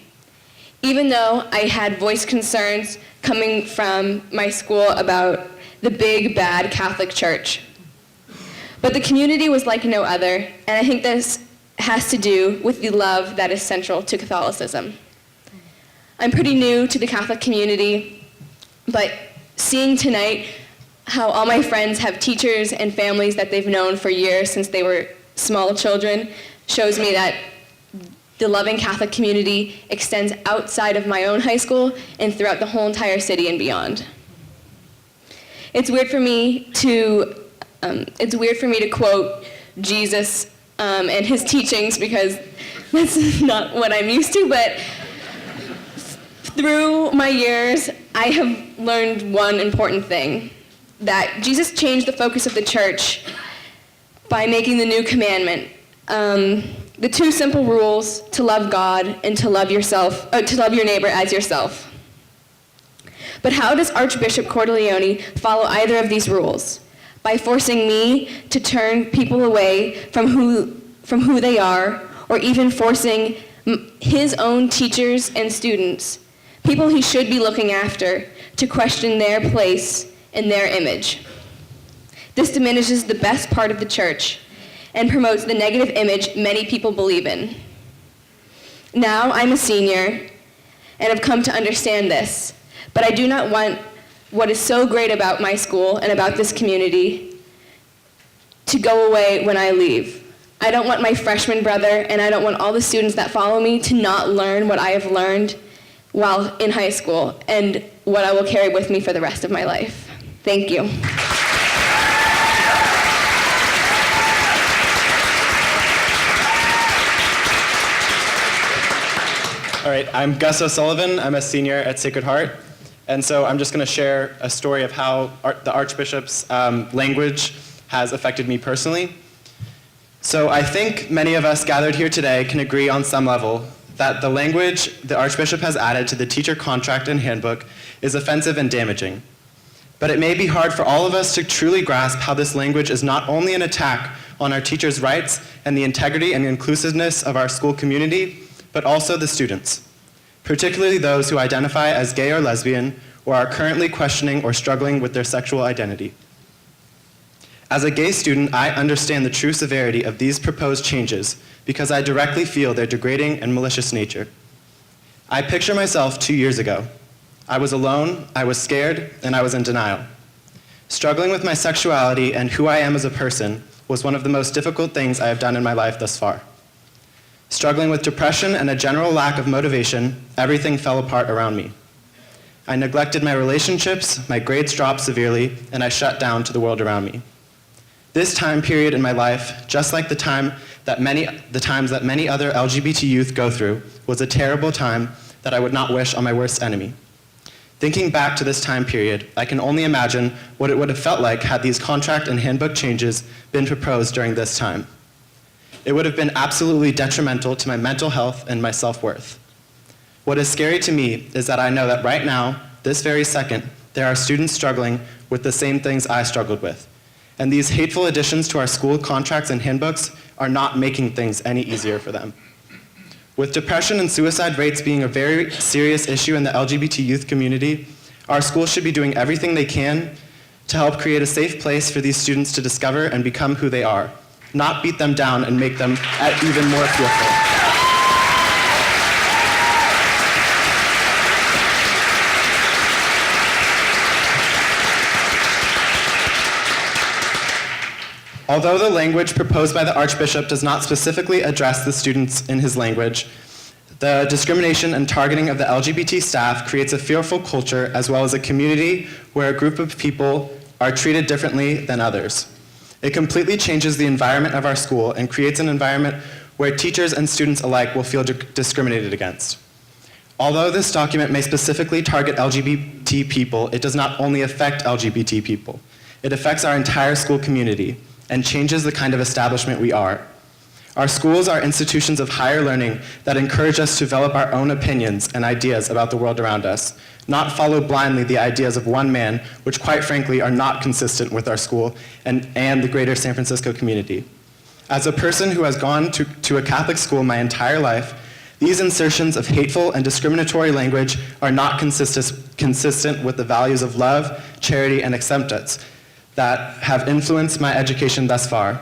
Even though I had voiced concerns coming from my school about the big, bad Catholic Church. But the community was like no other, and I think this has to do with the love that is central to Catholicism. I'm pretty new to the Catholic community, but seeing tonight how all my friends have teachers and families that they've known for years since they were small children shows me that the loving Catholic community extends outside of my own high school and throughout the whole entire city and beyond. It's weird for me to quote Jesus and his teachings because that's not what I'm used to, but through my years, I have learned one important thing, that Jesus changed the focus of the church by making the new commandment. The two simple rules, to love God and to love your neighbor as yourself. But how does Archbishop Cordileone follow either of these rules? By forcing me to turn people away from who they are, or even forcing his own teachers and students, people he should be looking after, to question their place and their image. This diminishes the best part of the church and promotes the negative image many people believe in. Now I'm a senior and have come to understand this, but I do not want what is so great about my school and about this community to go away when I leave. I don't want my freshman brother, and I don't want all the students that follow me to not learn what I have learned while in high school and what I will carry with me for the rest of my life. Thank you. All right, I'm Gus O'Sullivan. I'm a senior at Sacred Heart. And so I'm just going to share a story of how the Archbishop's language has affected me personally. So I think many of us gathered here today can agree on some level that the language the Archbishop has added to the teacher contract and handbook is offensive and damaging. But it may be hard for all of us to truly grasp how this language is not only an attack on our teachers' rights and the integrity and inclusiveness of our school community, but also the students, particularly those who identify as gay or lesbian or are currently questioning or struggling with their sexual identity. As a gay student, I understand the true severity of these proposed changes because I directly feel their degrading and malicious nature. I picture myself 2 years ago. I was alone, I was scared, and I was in denial. Struggling with my sexuality and who I am as a person was one of the most difficult things I have done in my life thus far. Struggling with depression and a general lack of motivation, everything fell apart around me. I neglected my relationships, my grades dropped severely, and I shut down to the world around me. This time period in my life, just like the times that many other LGBT youth go through, was a terrible time that I would not wish on my worst enemy. Thinking back to this time period, I can only imagine what it would have felt like had these contract and handbook changes been proposed during this time. It would have been absolutely detrimental to my mental health and my self-worth. What is scary to me is that I know that right now, this very second, there are students struggling with the same things I struggled with. And these hateful additions to our school contracts and handbooks are not making things any easier for them. With depression and suicide rates being a very serious issue in the LGBT youth community, our schools should be doing everything they can to help create a safe place for these students to discover and become who they are, not beat them down and make them even more fearful. Although the language proposed by the Archbishop does not specifically address the students in his language, the discrimination and targeting of the LGBT staff creates a fearful culture as well as a community where a group of people are treated differently than others. It completely changes the environment of our school and creates an environment where teachers and students alike will feel discriminated against. Although this document may specifically target LGBT people, it does not only affect LGBT people. It affects our entire school community and changes the kind of establishment we are. Our schools are institutions of higher learning that encourage us to develop our own opinions and ideas about the world around us, not follow blindly the ideas of one man, which quite frankly are not consistent with our school and the greater San Francisco community. As a person who has gone to a Catholic school my entire life, these insertions of hateful and discriminatory language are not consistent with the values of love, charity, and acceptance that have influenced my education thus far.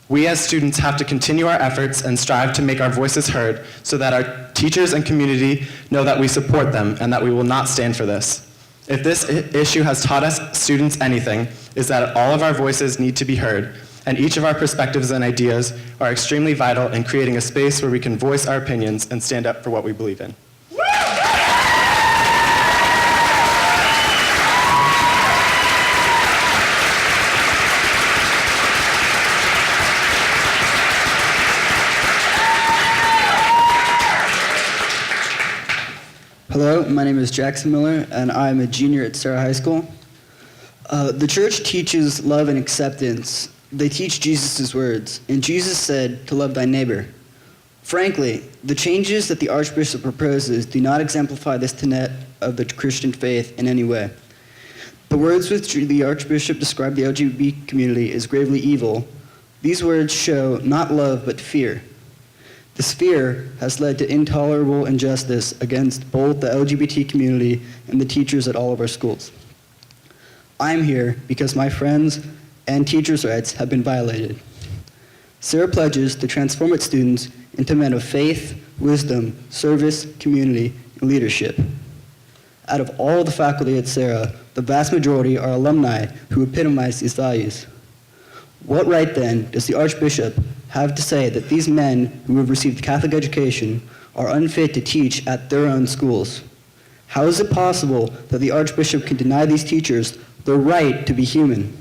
We as students have to continue our efforts and strive to make our voices heard so that our teachers and community know that we support them and that we will not stand for this. If this issue has taught us students anything, is that all of our voices need to be heard, and each of our perspectives and ideas are extremely vital in creating a space where we can voice our opinions and stand up for what we believe in. Hello, my name is Jackson Miller, and I'm a junior at Sarah High School. The church teaches love and acceptance. They teach Jesus' words, and Jesus said to love thy neighbor. Frankly, the changes that the Archbishop proposes do not exemplify this tenet of the Christian faith in any way. The words which the Archbishop described the LGBT community as gravely evil, these words show not love but fear. This fear has led to intolerable injustice against both the LGBT community and the teachers at all of our schools. I'm here because my friends and teachers' rights have been violated. Sarah pledges to transform its students into men of faith, wisdom, service, community, and leadership. Out of all the faculty at Sarah, the vast majority are alumni who epitomize these values. What right then does the Archbishop have to say that these men who have received Catholic education are unfit to teach at their own schools? How is it possible that the Archbishop can deny these teachers the right to be human?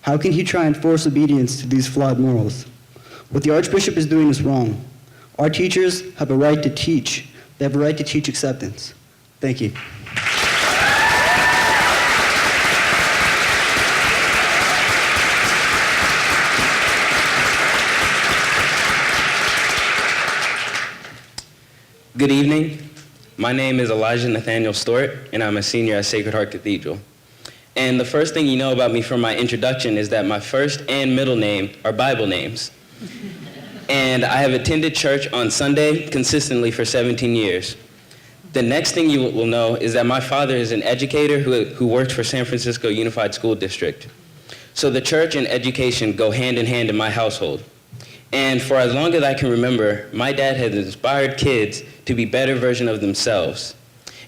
How can he try and force obedience to these flawed morals? What the Archbishop is doing is wrong. Our teachers have a right to teach. They have a right to teach acceptance. Thank you. Good evening. My name is Elijah Nathaniel Stewart, and I'm a senior at Sacred Heart Cathedral. And the first thing you know about me from my introduction is that my first and middle name are Bible names. And I have attended church on Sunday consistently for 17 years. The next thing you will know is that my father is an educator who works for San Francisco Unified School District. So the church and education go hand in hand in my household. And for as long as I can remember, my dad has inspired kids to be better versions of themselves.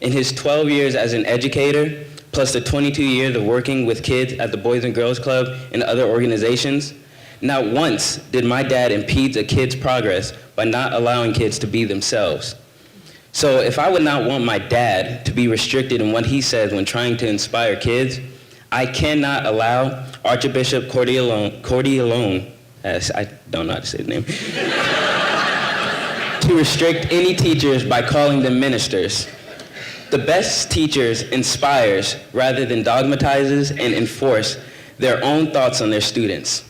In his 12 years as an educator, plus the 22 years of working with kids at the Boys and Girls Club and other organizations, not once did my dad impede a kid's progress by not allowing kids to be themselves. So if I would not want my dad to be restricted in what he says when trying to inspire kids, I cannot allow Archbishop Cordileone, I don't know how to say his name, to restrict any teachers by calling them ministers. The best teachers inspires rather than dogmatizes and enforce their own thoughts on their students.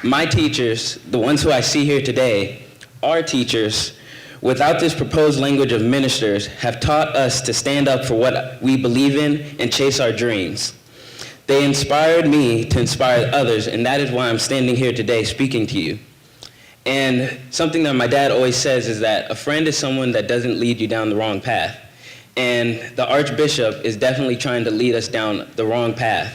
My teachers, the ones who I see here today, are teachers, without this proposed language of ministers, have taught us to stand up for what we believe in and chase our dreams. They inspired me to inspire others, and that is why I'm standing here today speaking to you. And something that my dad always says is that a friend is someone that doesn't lead you down the wrong path. And the Archbishop is definitely trying to lead us down the wrong path.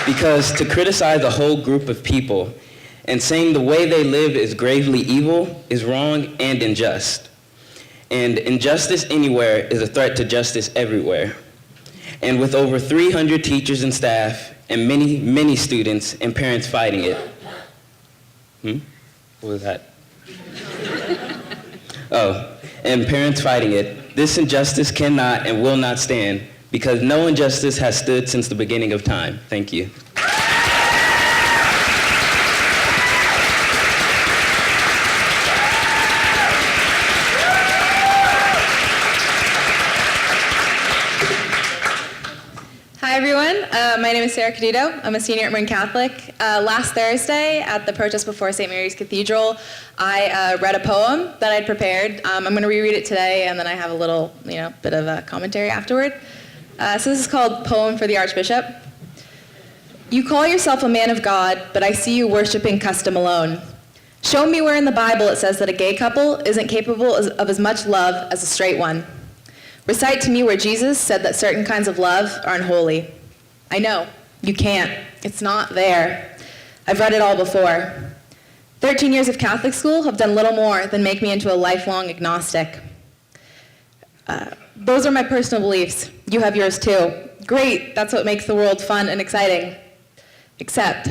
Because to criticize a whole group of people and saying the way they live is gravely evil is wrong and unjust. And injustice anywhere is a threat to justice everywhere. And with over 300 teachers and staff and many, many students and parents fighting it. What was that? And parents fighting it, this injustice cannot and will not stand because no injustice has stood since the beginning of time. Thank you. Hi everyone, my name is Sarah Cadito. I'm a senior at Marin Catholic. Last Thursday at the protest before St. Mary's Cathedral, I read a poem that I'd prepared. I'm going to reread it today and then I have a little, bit of a commentary afterward. So this is called Poem for the Archbishop. You call yourself a man of God, but I see you worshiping custom alone. Show me where in the Bible it says that a gay couple isn't capable of as much love as a straight one. Recite to me where Jesus said that certain kinds of love are unholy. I know, you can't. It's not there. I've read it all before. 13 years of Catholic school have done little more than make me into a lifelong agnostic. Those are my personal beliefs. You have yours too. Great, that's what makes the world fun and exciting. Except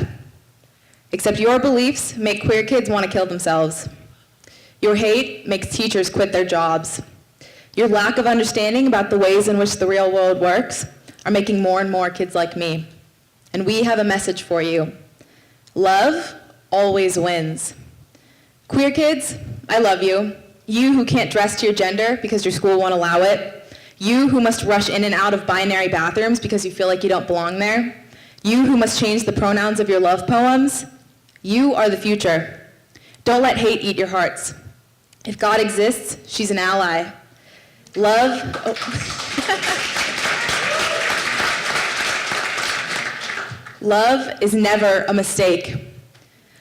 your beliefs make queer kids want to kill themselves. Your hate makes teachers quit their jobs. Your lack of understanding about the ways in which the real world works are making more and more kids like me. And we have a message for you. Love always wins. Queer kids, I love you. You who can't dress to your gender because your school won't allow it. You who must rush in and out of binary bathrooms because you feel like you don't belong there. You who must change the pronouns of your love poems. You are the future. Don't let hate eat your hearts. If God exists, she's an ally. Love is never a mistake.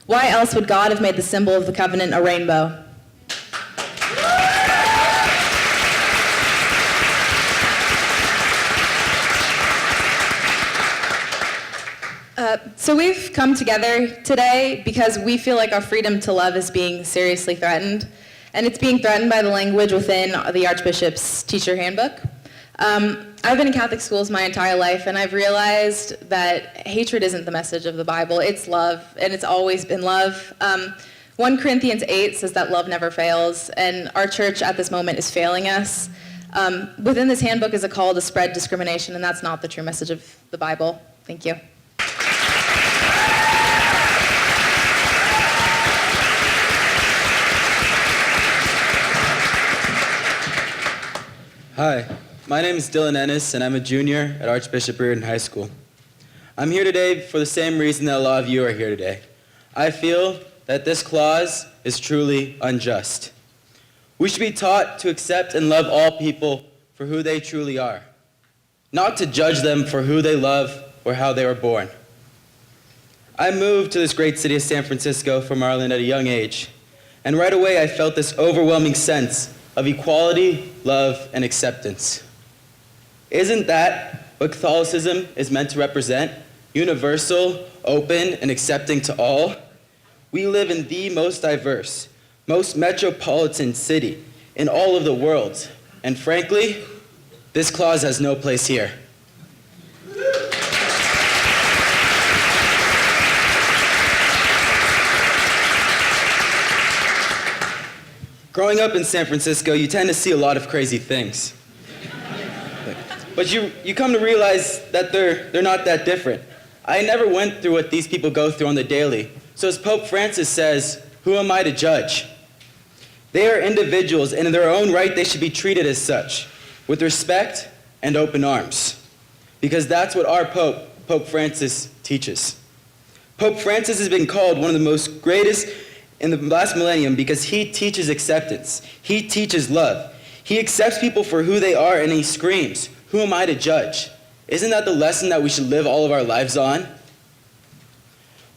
Why else would God have made the symbol of the covenant a rainbow? So we've come together today because we feel like our freedom to love is being seriously threatened. And it's being threatened by the language within the Archbishop's teacher handbook. I've been in Catholic schools my entire life, and I've realized that hatred isn't the message of the Bible. It's love, and it's always been love. 1 Corinthians 8 says that love never fails, and our church at this moment is failing us. Within this handbook is a call to spread discrimination, and that's not the true message of the Bible. Thank you. Hi, my name is Dylan Ennis, and I'm a junior at Archbishop Reardon High School. I'm here today for the same reason that a lot of you are here today. I feel that this clause is truly unjust. We should be taught to accept and love all people for who they truly are, not to judge them for who they love or how they were born. I moved to this great city of San Francisco from Maryland at a young age, and right away I felt this overwhelming sense of equality, love, and acceptance. Isn't that what Catholicism is meant to represent? Universal, open, and accepting to all? We live in the most diverse, most metropolitan city in all of the world. And frankly, this clause has no place here. Growing up in San Francisco, you tend to see a lot of crazy things. But you come to realize that they're not that different. I never went through what these people go through on the daily. So as Pope Francis says, who am I to judge? They are individuals, and in their own right, they should be treated as such, with respect and open arms. Because that's what our Pope, Pope Francis, teaches. Pope Francis has been called one of the most greatest in the last millennium because he teaches acceptance. He teaches love. He accepts people for who they are, and he screams, who am I to judge? Isn't that the lesson that we should live all of our lives on?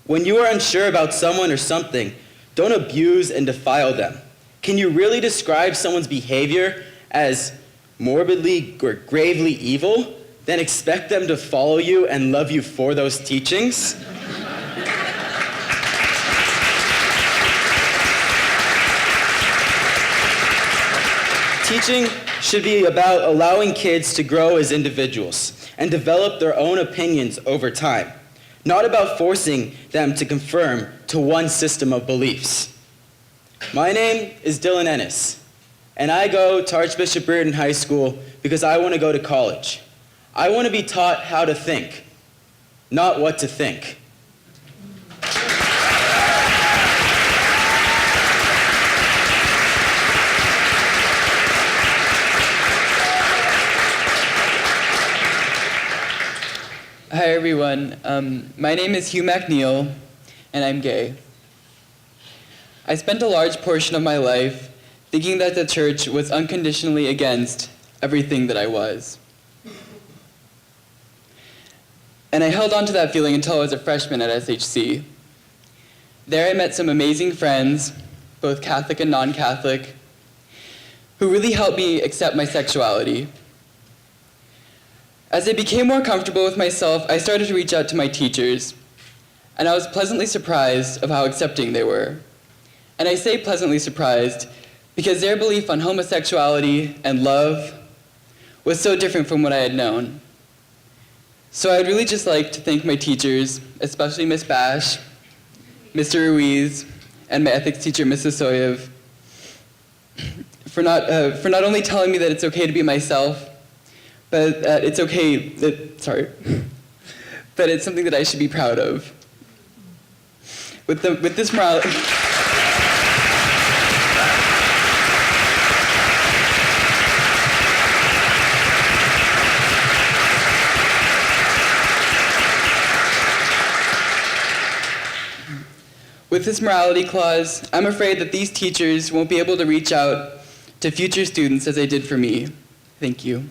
When you are unsure about someone or something, don't abuse and defile them. Can you really describe someone's behavior as morbidly or gravely evil, then expect them to follow you and love you for those teachings? Teaching should be about allowing kids to grow as individuals and develop their own opinions over time, not about forcing them to conform to one system of beliefs. My name is Dylan Ennis, and I go to Archbishop Reardon High School because I want to go to college. I want to be taught how to think, not what to think. Hi everyone, my name is Hugh McNeil, and I'm gay. I spent a large portion of my life thinking that the church was unconditionally against everything that I was. And I held on to that feeling until I was a freshman at SHC. There I met some amazing friends, both Catholic and non-Catholic, who really helped me accept my sexuality. As I became more comfortable with myself, I started to reach out to my teachers, and I was pleasantly surprised of how accepting they were. And I say pleasantly surprised because their belief on homosexuality and love was so different from what I had known. So I would really just like to thank my teachers, especially Miss Bash, Mr. Ruiz, and my ethics teacher, Mrs. Soyev, for not only telling me that it's okay to be myself, but that it's okay, that it's something that I should be proud of. With this morality, with this morality clause, I'm afraid that these teachers won't be able to reach out to future students as they did for me. Thank you.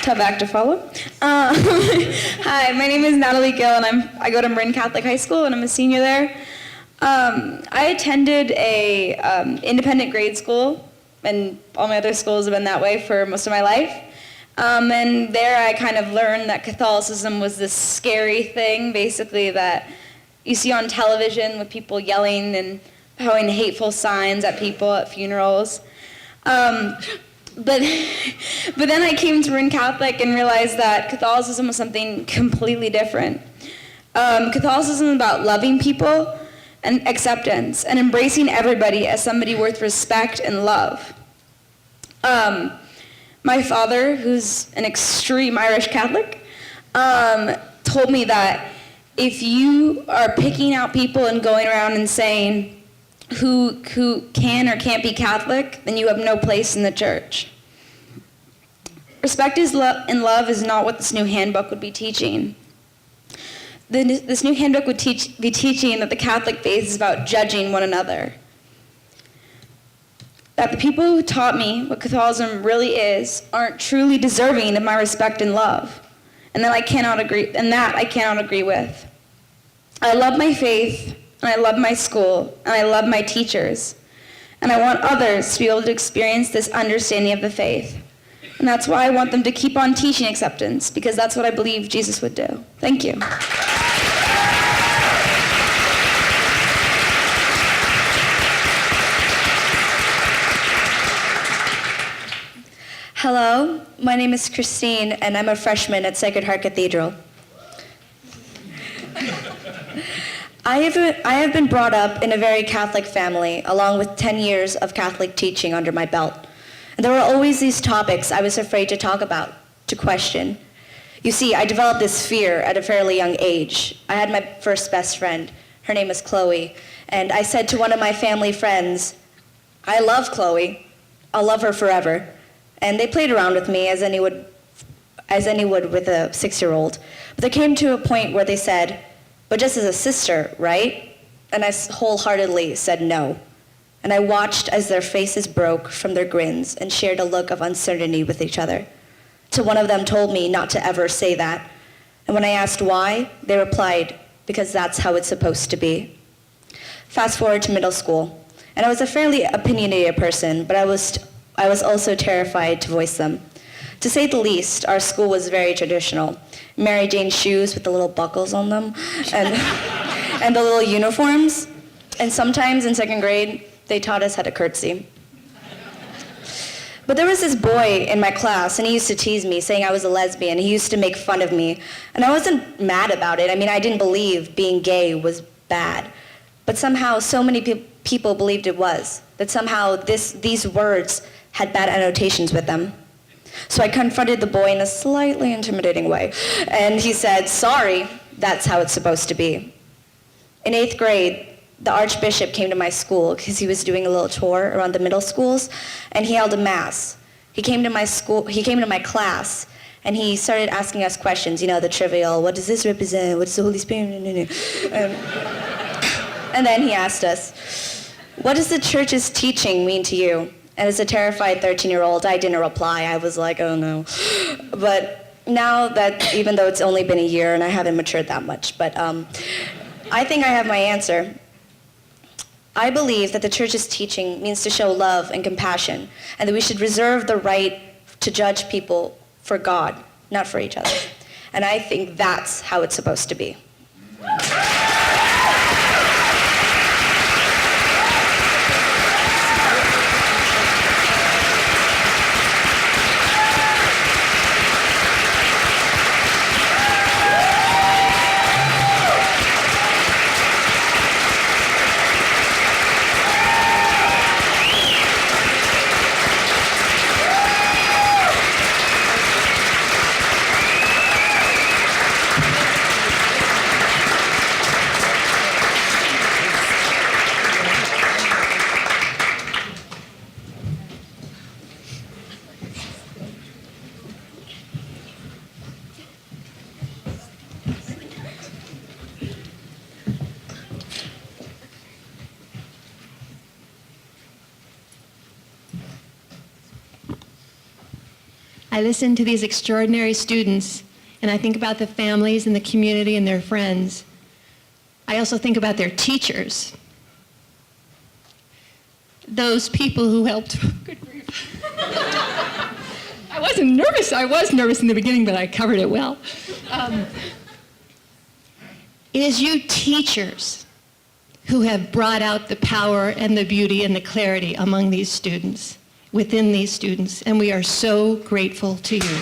Tough act to follow. Hi, my name is Natalie Gill, and I go to Marin Catholic High School, and I'm a senior there. I attended a independent grade school, and all my other schools have been that way for most of my life. And there I kind of learned that Catholicism was this scary thing, basically, that you see on television with people yelling and throwing hateful signs at people at funerals. But then I came to Marin Catholic and realized that Catholicism was something completely different. Catholicism is about loving people and acceptance and embracing everybody as somebody worth respect and love. My father, who's an extreme Irish Catholic, told me that if you are picking out people and going around and saying who can or can't be Catholic, then you have no place in the church. Respect and love is not what this new handbook would be teaching. This new handbook would be teaching that the Catholic faith is about judging one another. That the people who taught me what Catholicism really is aren't truly deserving of my respect and love. and that I cannot agree with. I love my faith, and I love my school, and I love my teachers. And I want others to be able to experience this understanding of the faith. And that's why I want them to keep on teaching acceptance, because that's what I believe Jesus would do. Thank you. Hello, my name is Christine, and I'm a freshman at Sacred Heart Cathedral. I have been brought up in a very Catholic family, along with 10 years of Catholic teaching under my belt. And there were always these topics I was afraid to talk about, to question. You see, I developed this fear at a fairly young age. I had my first best friend. Her name was Chloe. And I said to one of my family friends, "I love Chloe. I'll love her forever." And they played around with me as any would with a 6-year-old. But there came to a point where they said, "But just as a sister, right?" And I wholeheartedly said no. And I watched as their faces broke from their grins and shared a look of uncertainty with each other. Till one of them told me not to ever say that. And when I asked why, they replied, "Because that's how it's supposed to be." Fast forward to middle school. And I was a fairly opinionated person, but I was also terrified to voice them. To say the least, our school was very traditional. Mary Jane shoes with the little buckles on them, and the little uniforms. And sometimes in 2nd grade, they taught us how to curtsy. But there was this boy in my class, and he used to tease me, saying I was a lesbian. He used to make fun of me. And I wasn't mad about it. I mean, I didn't believe being gay was bad. But somehow, so many people believed it was, that somehow these words had bad annotations with them. So I confronted the boy in a slightly intimidating way, and he said, "Sorry, that's how it's supposed to be." In 8th grade, the Archbishop came to my school because he was doing a little tour around the middle schools, and he held a mass. He came to my class, and he started asking us questions, you know, the trivial, what does this represent? What does the Holy Spirit? And then he asked us, "What does the church's teaching mean to you?" And as a terrified 13-year-old, I didn't reply. I was like, oh no. But now that, even though it's only been a year and I haven't matured that much, but I think I have my answer. I believe that the church's teaching means to show love and compassion, and that we should reserve the right to judge people for God, not for each other. And I think that's how it's supposed to be. I listen to these extraordinary students, and I think about the families and the community and their friends. I also think about their teachers. Those people who helped. Good grief. I wasn't nervous. I was nervous in the beginning, but I covered it well. It is you teachers who have brought out the power and the beauty and the clarity among these students, within these students, and we are so grateful to you.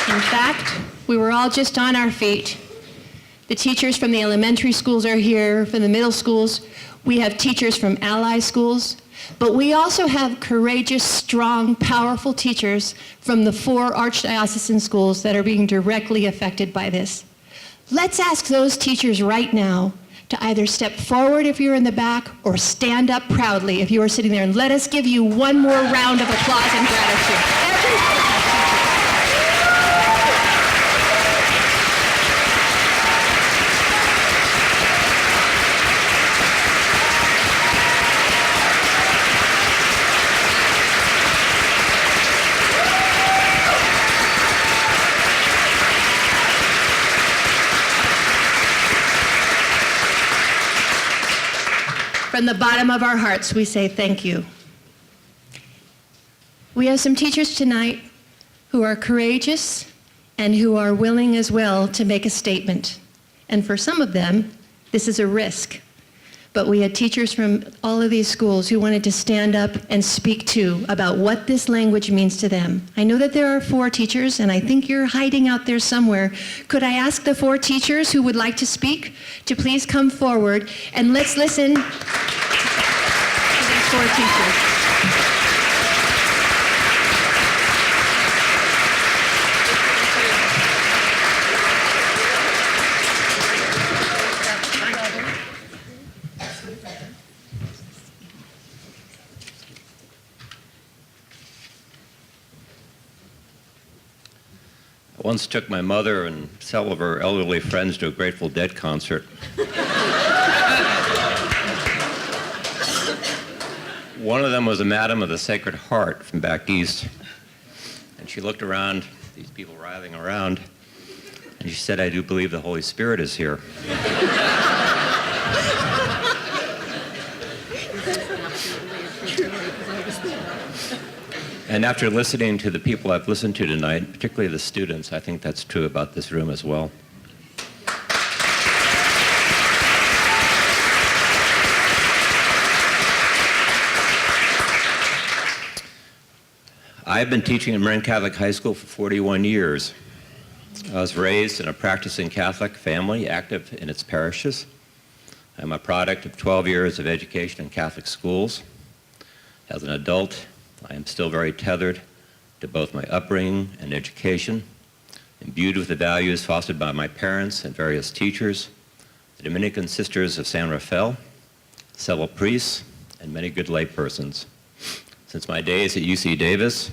In fact, we were all just on our feet. The teachers from the elementary schools are here, from the middle schools. We have teachers from ally schools, but we also have courageous, strong, powerful teachers from the 4 archdiocesan schools that are being directly affected by this. Let's ask those teachers right now to either step forward if you're in the back or stand up proudly if you are sitting there. And let us give you one more round of applause and gratitude. From the bottom of our hearts, we say thank you. We have some teachers tonight who are courageous and who are willing as well to make a statement. And for some of them, this is a risk. But we had teachers from all of these schools who wanted to stand up and speak too about what this language means to them. I know that there are 4 teachers, and I think you're hiding out there somewhere. Could I ask the 4 teachers who would like to speak to please come forward, and let's listen to these 4 teachers. I once took my mother and several of her elderly friends to a Grateful Dead concert. One of them was a Madam of the Sacred Heart from back east. And she looked around, these people writhing around, and she said, "I do believe the Holy Spirit is here." And after listening to the people I've listened to tonight, particularly the students, I think that's true about this room as well. I've been teaching at Marin Catholic High School for 41 years. I was raised in a practicing Catholic family, active in its parishes. I'm a product of 12 years of education in Catholic schools. As an adult, I am still very tethered to both my upbringing and education, imbued with the values fostered by my parents and various teachers, the Dominican Sisters of San Rafael, several priests, and many good laypersons. Since my days at UC Davis,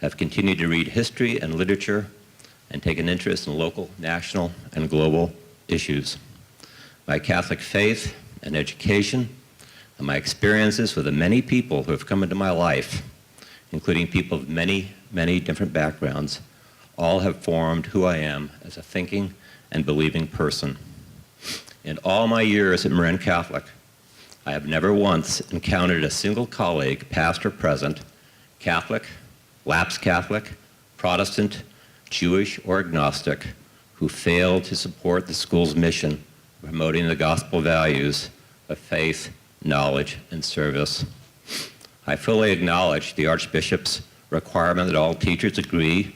I've continued to read history and literature and take an interest in local, national, and global issues. My Catholic faith and education and my experiences with the many people who have come into my life, including people of many, many different backgrounds, all have formed who I am as a thinking and believing person. In all my years at Marin Catholic, I have never once encountered a single colleague, past or present, Catholic, lapsed Catholic, Protestant, Jewish, or agnostic, who failed to support the school's mission of promoting the gospel values of faith, knowledge, and service. I fully acknowledge the Archbishop's requirement that all teachers agree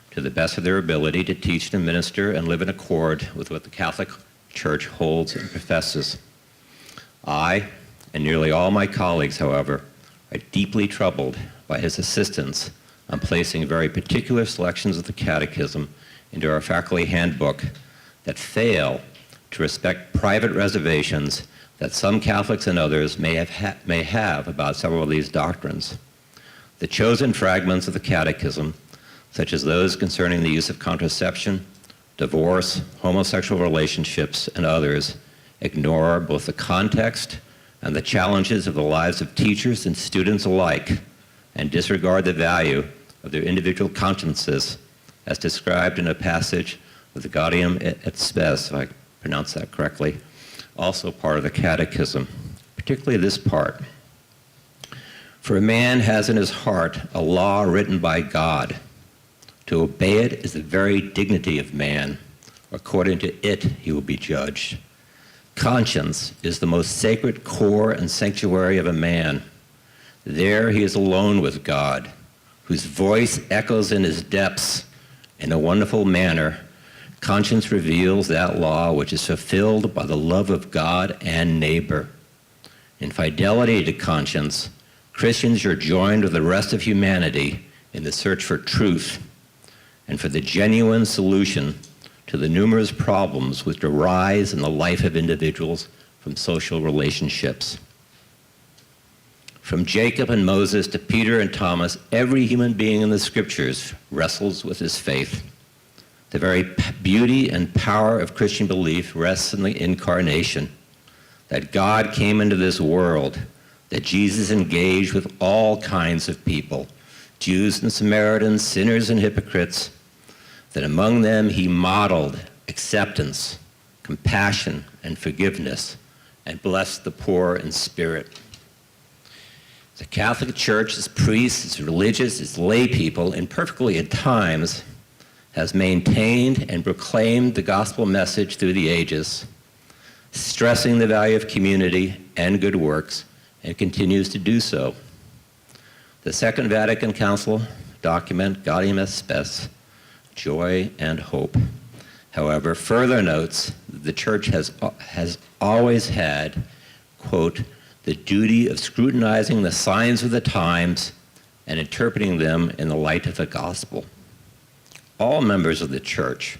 to the best of their ability to teach and minister and live in accord with what the Catholic Church holds and professes. I, and nearly all my colleagues, however, are deeply troubled by his insistence on placing very particular selections of the Catechism into our faculty handbook that fail to respect private reservations that some Catholics and others may have about several of these doctrines. The chosen fragments of the Catechism, such as those concerning the use of contraception, divorce, homosexual relationships, and others, ignore both the context and the challenges of the lives of teachers and students alike, and disregard the value of their individual consciences as described in a passage of the Gaudium et Spes, if I pronounce that correctly, also part of the Catechism, particularly this part. For a man has in his heart a law written by God. To obey it is the very dignity of man. According to it, he will be judged. Conscience is the most sacred core and sanctuary of a man. There he is alone with God, whose voice echoes in his depths. In a wonderful manner, conscience reveals that law which is fulfilled by the love of God and neighbor. In fidelity to conscience, Christians are joined with the rest of humanity in the search for truth and for the genuine solution to to the numerous problems which arise in the life of individuals from social relationships. From Jacob and Moses to Peter and Thomas, every human being in the Scriptures wrestles with his faith. The very beauty and power of Christian belief rests in the incarnation, that God came into this world, that Jesus engaged with all kinds of people, Jews and Samaritans, sinners and hypocrites, that among them he modeled acceptance, compassion, and forgiveness, and blessed the poor in spirit. The Catholic Church, its priests, its religious, its lay people, imperfectly at times, has maintained and proclaimed the gospel message through the ages, stressing the value of community and good works, and continues to do so. The Second Vatican Council document Gaudium et Spes, joy and hope, however, further notes that the Church has always had, quote, the duty of scrutinizing the signs of the times and interpreting them in the light of the gospel. All members of the Church,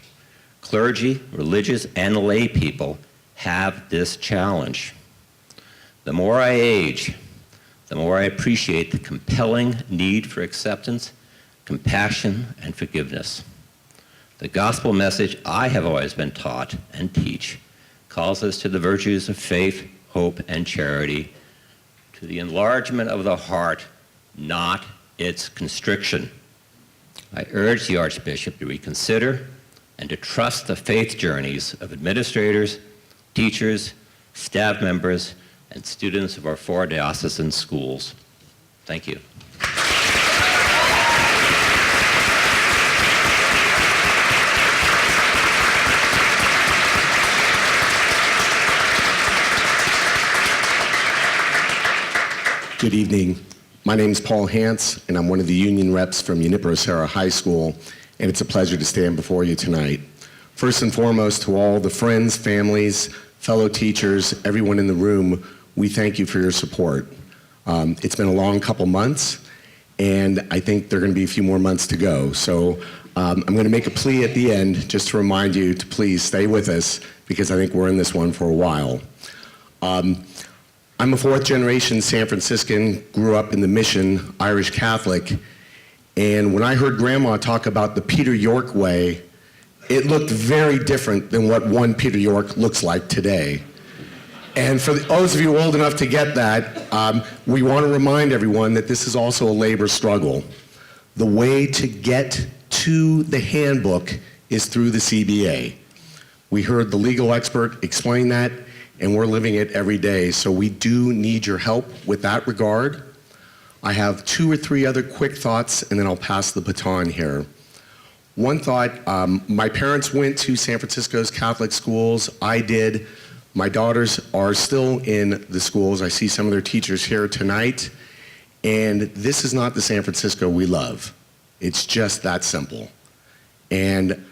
clergy, religious, and lay people, have this challenge. The more I age, the more I appreciate the compelling need for acceptance, compassion, and forgiveness. The gospel message I have always been taught and teach calls us to the virtues of faith, hope, and charity, to the enlargement of the heart, not its constriction. I urge the Archbishop to reconsider and to trust the faith journeys of administrators, teachers, staff members, and students of our 4 diocesan schools. Thank you. Good evening. My name is Paul Hance, and I'm one of the union reps from Junipero Serra High School, and it's a pleasure to stand before you tonight. First and foremost, to all the friends, families, fellow teachers, everyone in the room, we thank you for your support. It's been a long couple months, and I think there are going to be a few more months to go. So I'm going to make a plea at the end just to remind you to please stay with us, because I think we're in this one for a while. I'm a 4th generation San Franciscan, grew up in the Mission, Irish Catholic, and when I heard Grandma talk about the Peter York way, it looked very different than what one Peter York looks like today. And for those of you old enough to get that, we want to remind everyone that this is also a labor struggle. The way to get to the handbook is through the CBA. We heard the legal expert explain that, and we're living it every day, so we do need your help with that regard. I have 2 or 3 other quick thoughts, and then I'll pass the baton here. One thought, my parents went to San Francisco's Catholic schools. I did. My daughters are still in the schools. I see some of their teachers here tonight, and this is not the San Francisco we love. It's just that simple. And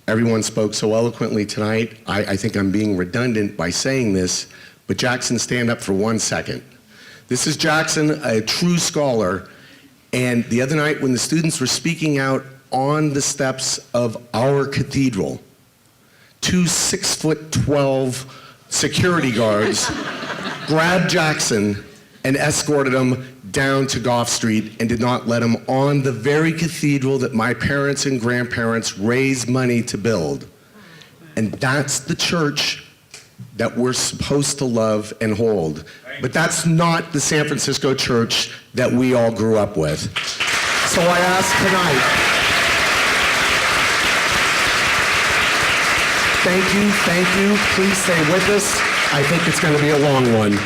everyone spoke so eloquently tonight. I think I'm being redundant by saying this, but Jackson, stand up for 1 second. This is Jackson, a true scholar, and the other night when the students were speaking out on the steps of our cathedral, 2 6'12" security guards grabbed Jackson and escorted him down to Gough Street and did not let him on the very cathedral that my parents and grandparents raised money to build. And that's the church that we're supposed to love and hold. But that's not the San Francisco church that we all grew up with. So I ask tonight, thank you, please stay with us. I think it's going to be a long one.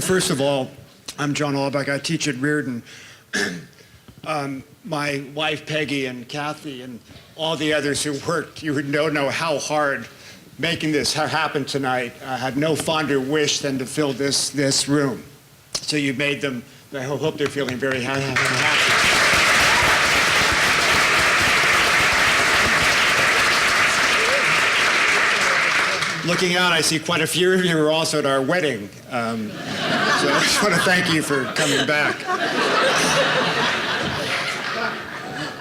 First of all, I'm John Albeck. I teach at Reardon. My wife Peggy and Kathy and all the others who worked, you don't know how hard making this happen tonight. I had no fonder wish than to fill this room. So you made them, I hope they're feeling very happy. Looking out, I see quite a few of you were also at our wedding. So I just want to thank you for coming back.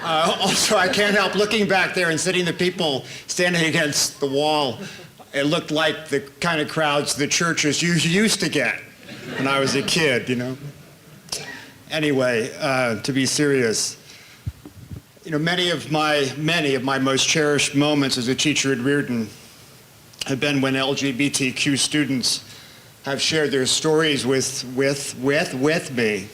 Also, I can't help looking back there and seeing the people standing against the wall. It looked like the kind of crowds the churches used to get when I was a kid, you know. Anyway, to be serious, you know, many of my most cherished moments as a teacher at Reardon have been when LGBTQ students have shared their stories with me.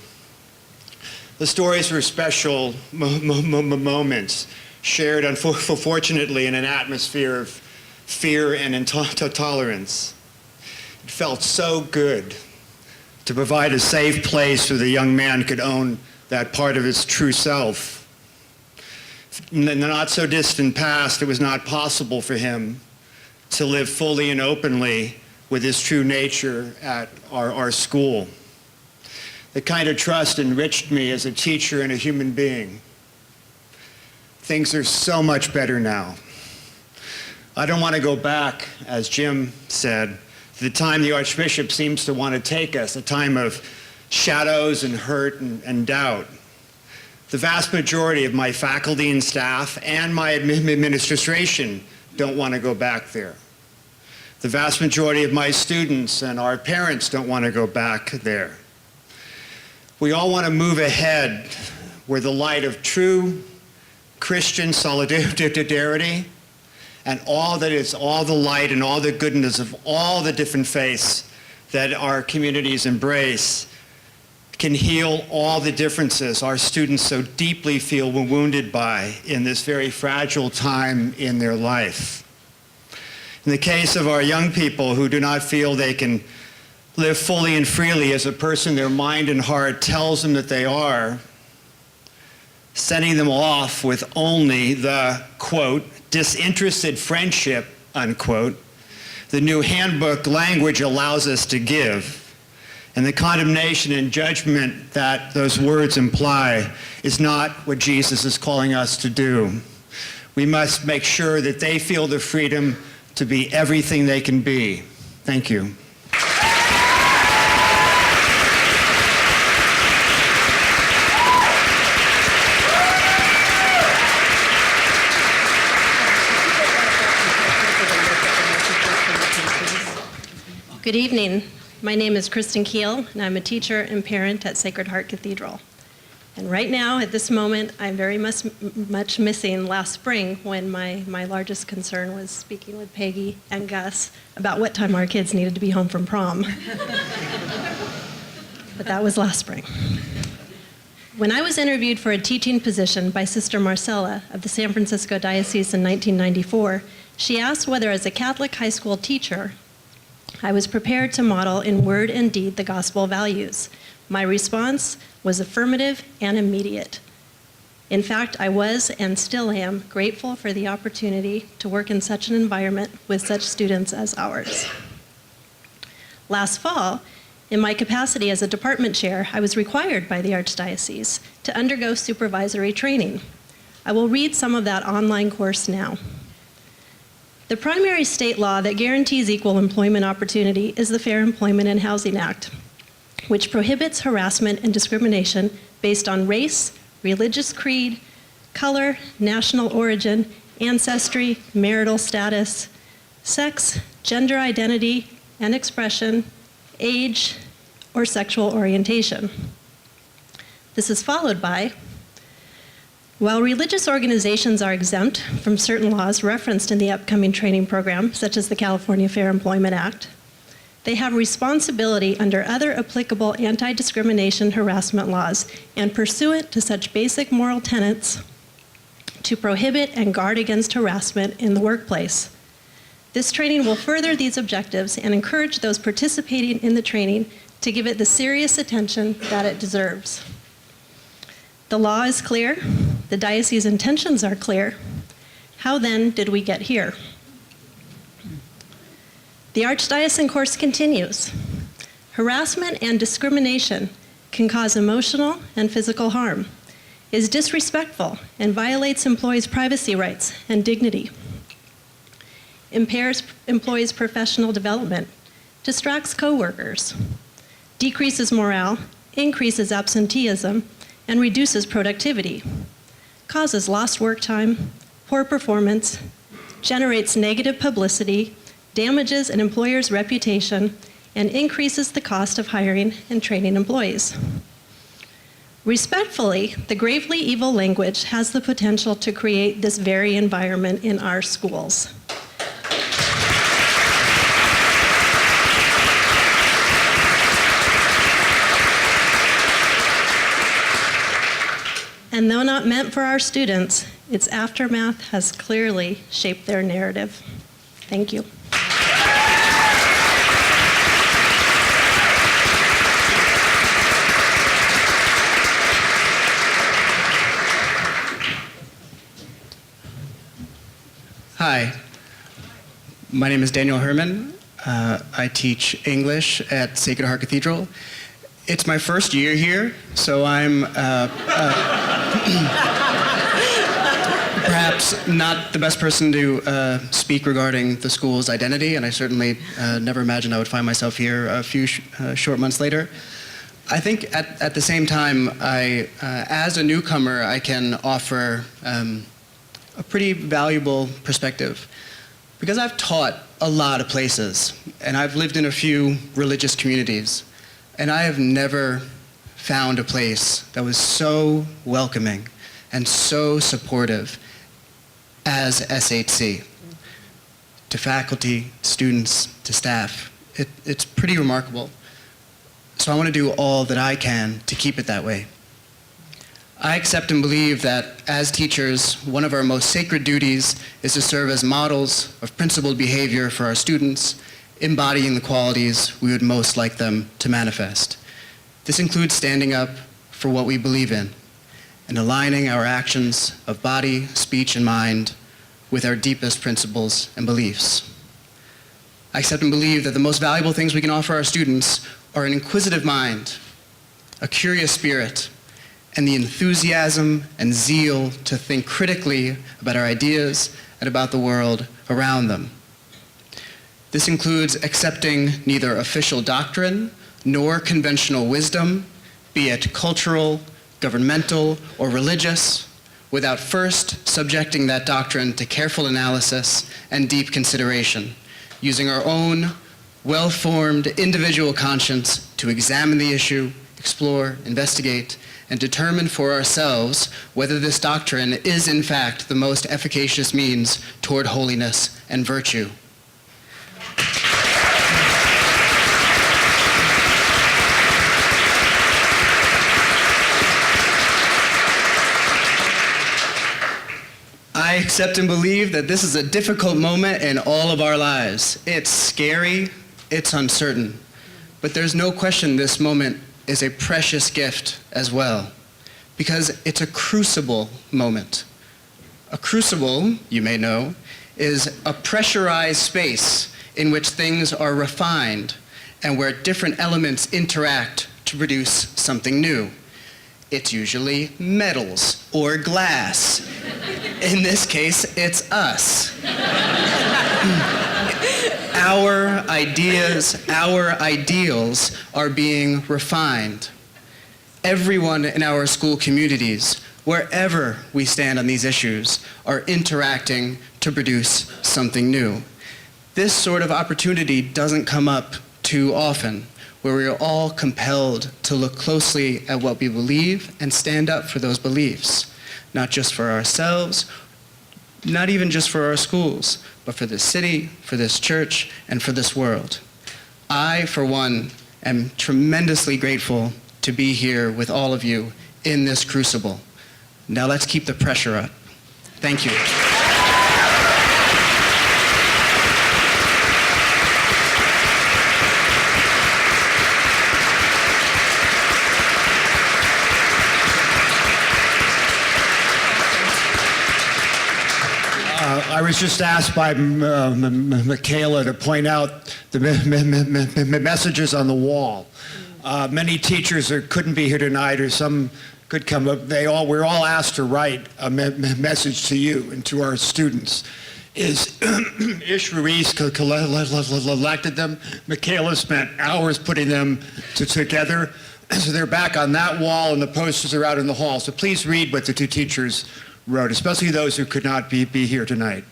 The stories were special moments, shared unfortunately in an atmosphere of fear and intolerance. It felt so good to provide a safe place where the young man could own that part of his true self. In the not so distant past, it was not possible for him to live fully and openly with his true nature at our school. The kind of trust enriched me as a teacher and a human being. Things are so much better now. I don't want to go back, as Jim said, to the time the Archbishop seems to want to take us, a time of shadows and hurt and doubt. The vast majority of my faculty and staff and my administration don't want to go back there. The vast majority of my students and our parents don't want to go back there. We all want to move ahead where the light of true Christian solidarity and all that is all the light and all the goodness of all the different faiths that our communities embrace can heal all the differences our students so deeply feel wounded by in this very fragile time in their life. In the case of our young people who do not feel they can live fully and freely as a person their mind and heart tells them that they are, sending them off with only the, quote, disinterested friendship, unquote, the new handbook language allows us to give. And the condemnation and judgment that those words imply is not what Jesus is calling us to do. We must make sure that they feel the freedom to be everything they can be. Thank you. Good evening. My name is Kristen Keel, and I'm a teacher and parent at Sacred Heart Cathedral. And right now, at this moment, I'm very much missing last spring when my largest concern was speaking with Peggy and Gus about what time our kids needed to be home from prom. But that was last spring. When I was interviewed for a teaching position by Sister Marcella of the San Francisco Diocese in 1994, she asked whether as a Catholic high school teacher, I was prepared to model in word and deed the gospel values. My response was affirmative and immediate. In fact, I was and still am grateful for the opportunity to work in such an environment with such students as ours. Last fall, in my capacity as a department chair, I was required by the Archdiocese to undergo supervisory training. I will read some of that online course now. The primary state law that guarantees equal employment opportunity is the Fair Employment and Housing Act, which prohibits harassment and discrimination based on race, religious creed, color, national origin, ancestry, marital status, sex, gender identity and expression, age, or sexual orientation. This is followed by, while religious organizations are exempt from certain laws referenced in the upcoming training program, such as the California Fair Employment Act, they have responsibility under other applicable anti-discrimination harassment laws and pursuant to such basic moral tenets to prohibit and guard against harassment in the workplace. This training will further these objectives and encourage those participating in the training to give it the serious attention that it deserves. The law is clear. The diocese intentions are clear. How then did we get here? The Archdiocesan course continues. Harassment and discrimination can cause emotional and physical harm, is disrespectful, and violates employees' privacy rights and dignity. impairs employees' professional development, distracts coworkers, decreases morale, increases absenteeism, and reduces productivity, causes lost work time, poor performance, generates negative publicity, damages an employer's reputation, and increases the cost of hiring and training employees. Respectfully, the gravely evil language has the potential to create this very environment in our schools. And though not meant for our students, its aftermath has clearly shaped their narrative. Thank you. Hi, my name is Daniel Herman. I teach English at Sacred Heart Cathedral. It's my first year here, so I'm perhaps not the best person to speak regarding the school's identity, and I certainly never imagined I would find myself here a few short months later. I think at the same time, as a newcomer, I can offer a pretty valuable perspective, because I've taught a lot of places, and I've lived in a few religious communities, and I have never found a place that was so welcoming and so supportive as SHC. To faculty, students, to staff. It's pretty remarkable. So I want to do all that I can to keep it that way. I accept and believe that as teachers, one of our most sacred duties is to serve as models of principled behavior for our students, embodying the qualities we would most like them to manifest. This includes standing up for what we believe in and aligning our actions of body, speech, and mind with our deepest principles and beliefs. I accept and believe that the most valuable things we can offer our students are an inquisitive mind, a curious spirit, and the enthusiasm and zeal to think critically about our ideas and about the world around them. This includes accepting neither official doctrine nor conventional wisdom, be it cultural, governmental, or religious, without first subjecting that doctrine to careful analysis and deep consideration, using our own well-formed individual conscience to examine the issue, explore, investigate, and determine for ourselves whether this doctrine is in fact the most efficacious means toward holiness and virtue. I accept and believe that this is a difficult moment in all of our lives. It's scary, it's uncertain, but there's no question this moment is a precious gift as well, because it's a crucible moment. A crucible, you may know, is a pressurized space in which things are refined and where different elements interact to produce something new. It's usually metals or glass. In this case, it's us. Our ideas, our ideals are being refined. Everyone in our school communities, wherever we stand on these issues, are interacting to produce something new. This sort of opportunity doesn't come up too often, where we are all compelled to look closely at what we believe and stand up for those beliefs, not just for ourselves, not even just for our schools, but for this city, for this church, and for this world. I, for one, am tremendously grateful to be here with all of you in this crucible. Now let's keep the pressure up. Thank you. I was just asked by Michaela to point out the messages on the wall. Many teachers couldn't be here tonight, or some could come up. We're all asked to write a message to you and to our students. is Ish Ruiz collected them. Michaela spent hours putting them together. So they're back on that wall, and the posters are out in the hall. So please read what the two teachers wrote, especially those who could not be here tonight.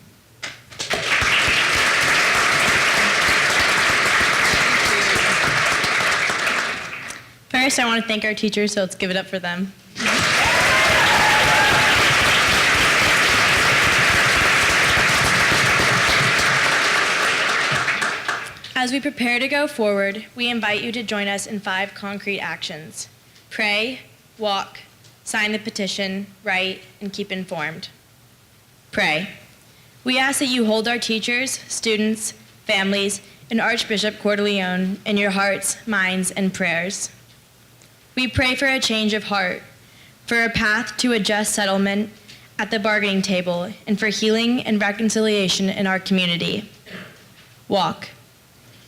First, I want to thank our teachers, so let's give it up for them. As we prepare to go forward, we invite you to join us in 5 concrete actions. Pray, walk, sign the petition, write, and keep informed. Pray. We ask that you hold our teachers, students, families, and Archbishop Cordileone in your hearts, minds, and prayers. We pray for a change of heart, for a path to a just settlement at the bargaining table, and for healing and reconciliation in our community. Walk.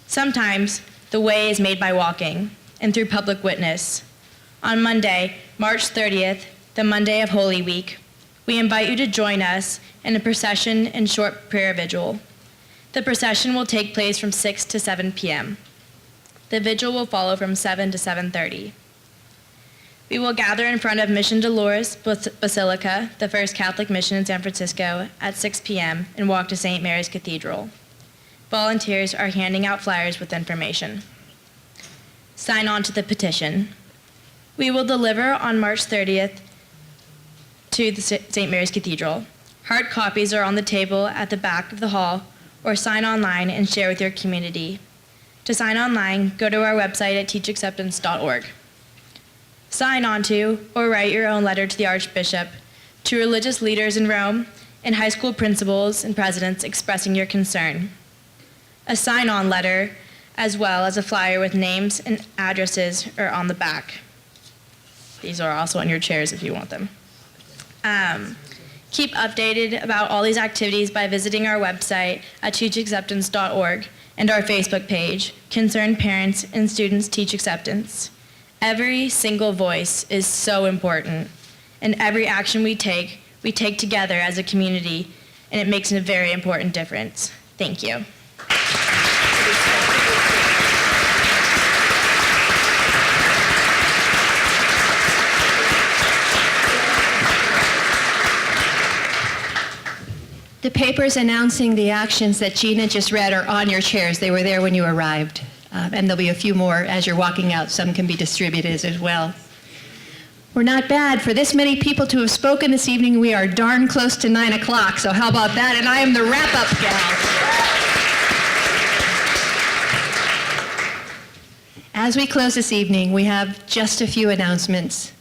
Sometimes the way is made by walking and through public witness. On Monday, March 30th, the Monday of Holy Week, we invite you to join us in a procession and short prayer vigil. The procession will take place from 6 to 7 p.m. The vigil will follow from 7 to 7:30. We will gather in front of Mission Dolores Basilica, the first Catholic mission in San Francisco, at 6 p.m. and walk to St. Mary's Cathedral. Volunteers are handing out flyers with information. Sign on to the petition. We will deliver on March 30th to the St. Mary's Cathedral. Hard copies are on the table at the back of the hall, or sign online and share with your community. To sign online, go to our website at teachacceptance.org. Sign on to or write your own letter to the Archbishop, to religious leaders in Rome, and high school principals and presidents expressing your concern. A sign-on letter, as well as a flyer with names and addresses, are on the back. These are also on your chairs if you want them. Keep updated about all these activities by visiting our website at teachacceptance.org and our Facebook page, Concerned Parents and Students Teach Acceptance. Every single voice is so important, and every action we take together as a community, and it makes a very important difference. Thank you. The papers announcing the actions that Gina just read are on your chairs. They were there when you arrived. And there'll be a few more as you're walking out. Some can be distributed as well. We're not bad. For this many people to have spoken this evening, we are darn close to 9 o'clock. So how about that? And I am the wrap-up gal. As we close this evening, we have just a few announcements.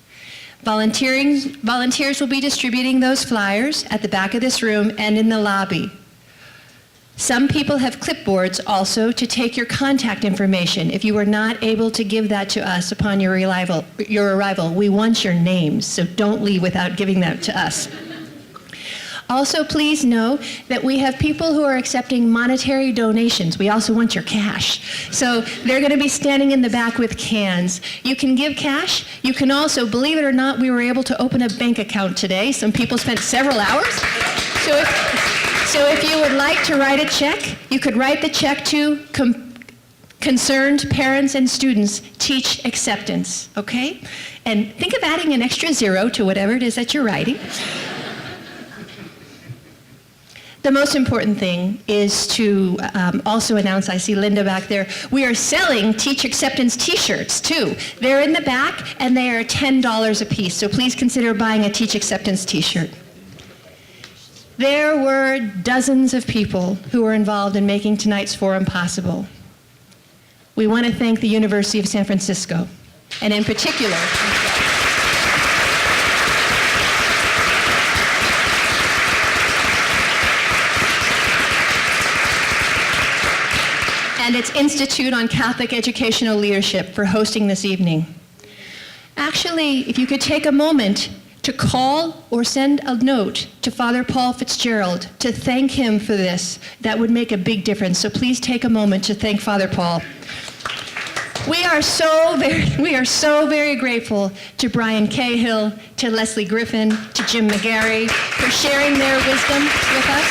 Volunteers will be distributing those flyers at the back of this room and in the lobby. Some people have clipboards also to take your contact information. If you were not able to give that to us upon your arrival, we want your names, so don't leave without giving that to us. Also, please know that we have people who are accepting monetary donations. We also want your cash. So they're going to be standing in the back with cans. You can give cash. You can also, believe it or not, we were able to open a bank account today. Some people spent several hours. So if you would like to write a check, you could write the check to Concerned Parents and Students Teach Acceptance, okay? And think of adding an extra 0 to whatever it is that you're writing. The most important thing is to also announce, I see Linda back there, we are selling Teach Acceptance t-shirts too. They're in the back and they are $10 a piece, so please consider buying a Teach Acceptance t-shirt. There were dozens of people who were involved in making tonight's forum possible. We want to thank the University of San Francisco, and in particular, and its Institute on Catholic Educational Leadership for hosting this evening. Actually, if you could take a moment to call or send a note to Father Paul Fitzgerald to thank him for this, that would make a big difference. So please take a moment to thank Father Paul. We are so very grateful to Brian Cahill, to Leslie Griffin, to Jim McGarry for sharing their wisdom with us.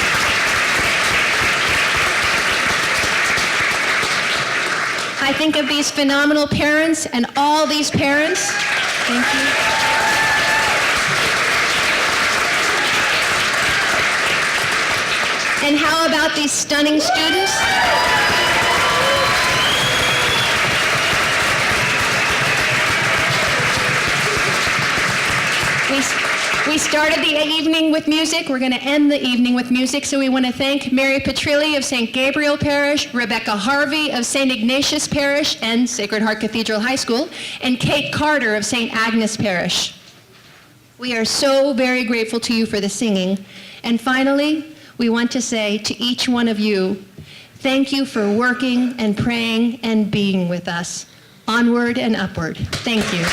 I think of these phenomenal parents and all these parents. Thank you. And how about these stunning students? We started the evening with music. We're going to end the evening with music. So we want to thank Mary Petrilli of St. Gabriel Parish, Rebecca Harvey of St. Ignatius Parish and Sacred Heart Cathedral High School, and Kate Carter of St. Agnes Parish. We are so very grateful to you for the singing. And finally, we want to say to each one of you, thank you for working and praying and being with us. Onward and upward. Thank you.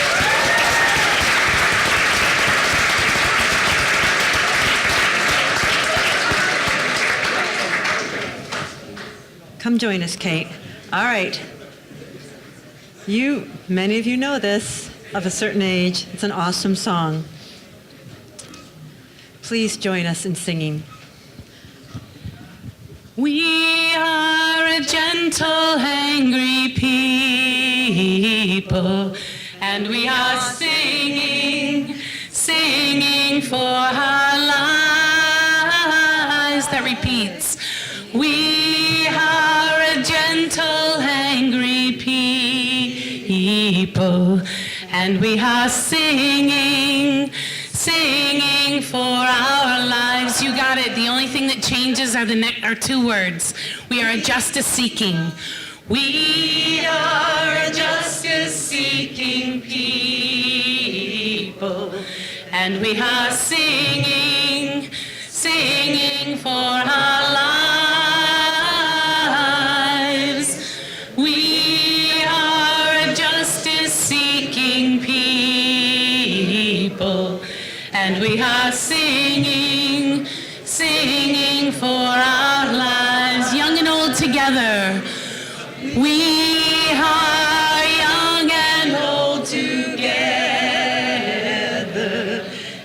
Come join us, Kate. All right. Many of you know this, of a certain age. It's an awesome song. Please join us in singing. We are a gentle, angry people, and we are singing, singing for our lives. That repeats. We are a gentle, angry people, and we are singing, singing for our lives. You got it. The only thing that changes are two words. We are a justice-seeking. We are a justice-seeking people, and we are singing, singing for our lives. We are a justice-seeking people, and we are singing, singing for our lives. Young and old together. We are young and old together,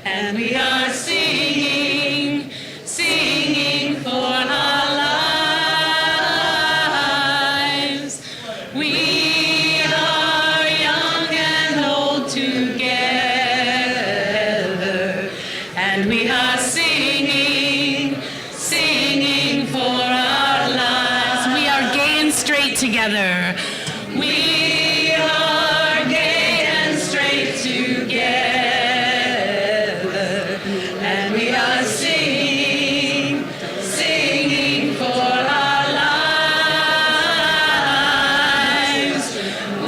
and we are singing, singing for our lives. We are young and old together, and we are singing, singing for our lives. We are gay and straight together. We are gay and straight together, and we are singing, singing for our lives.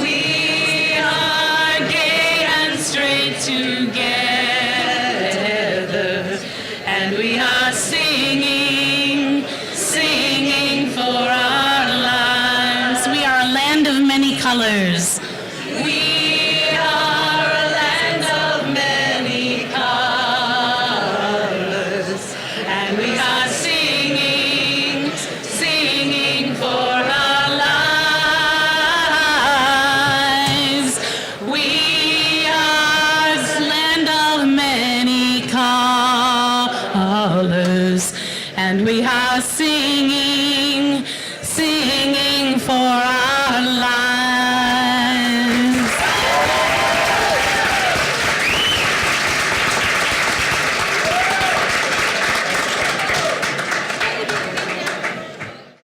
We are gay and straight together, and we are singing, singing for our lives. We are a land of many colors. We are a land of many colors, and we are singing, singing for our lives. We are a land of many colors, and we are singing, singing for our lives.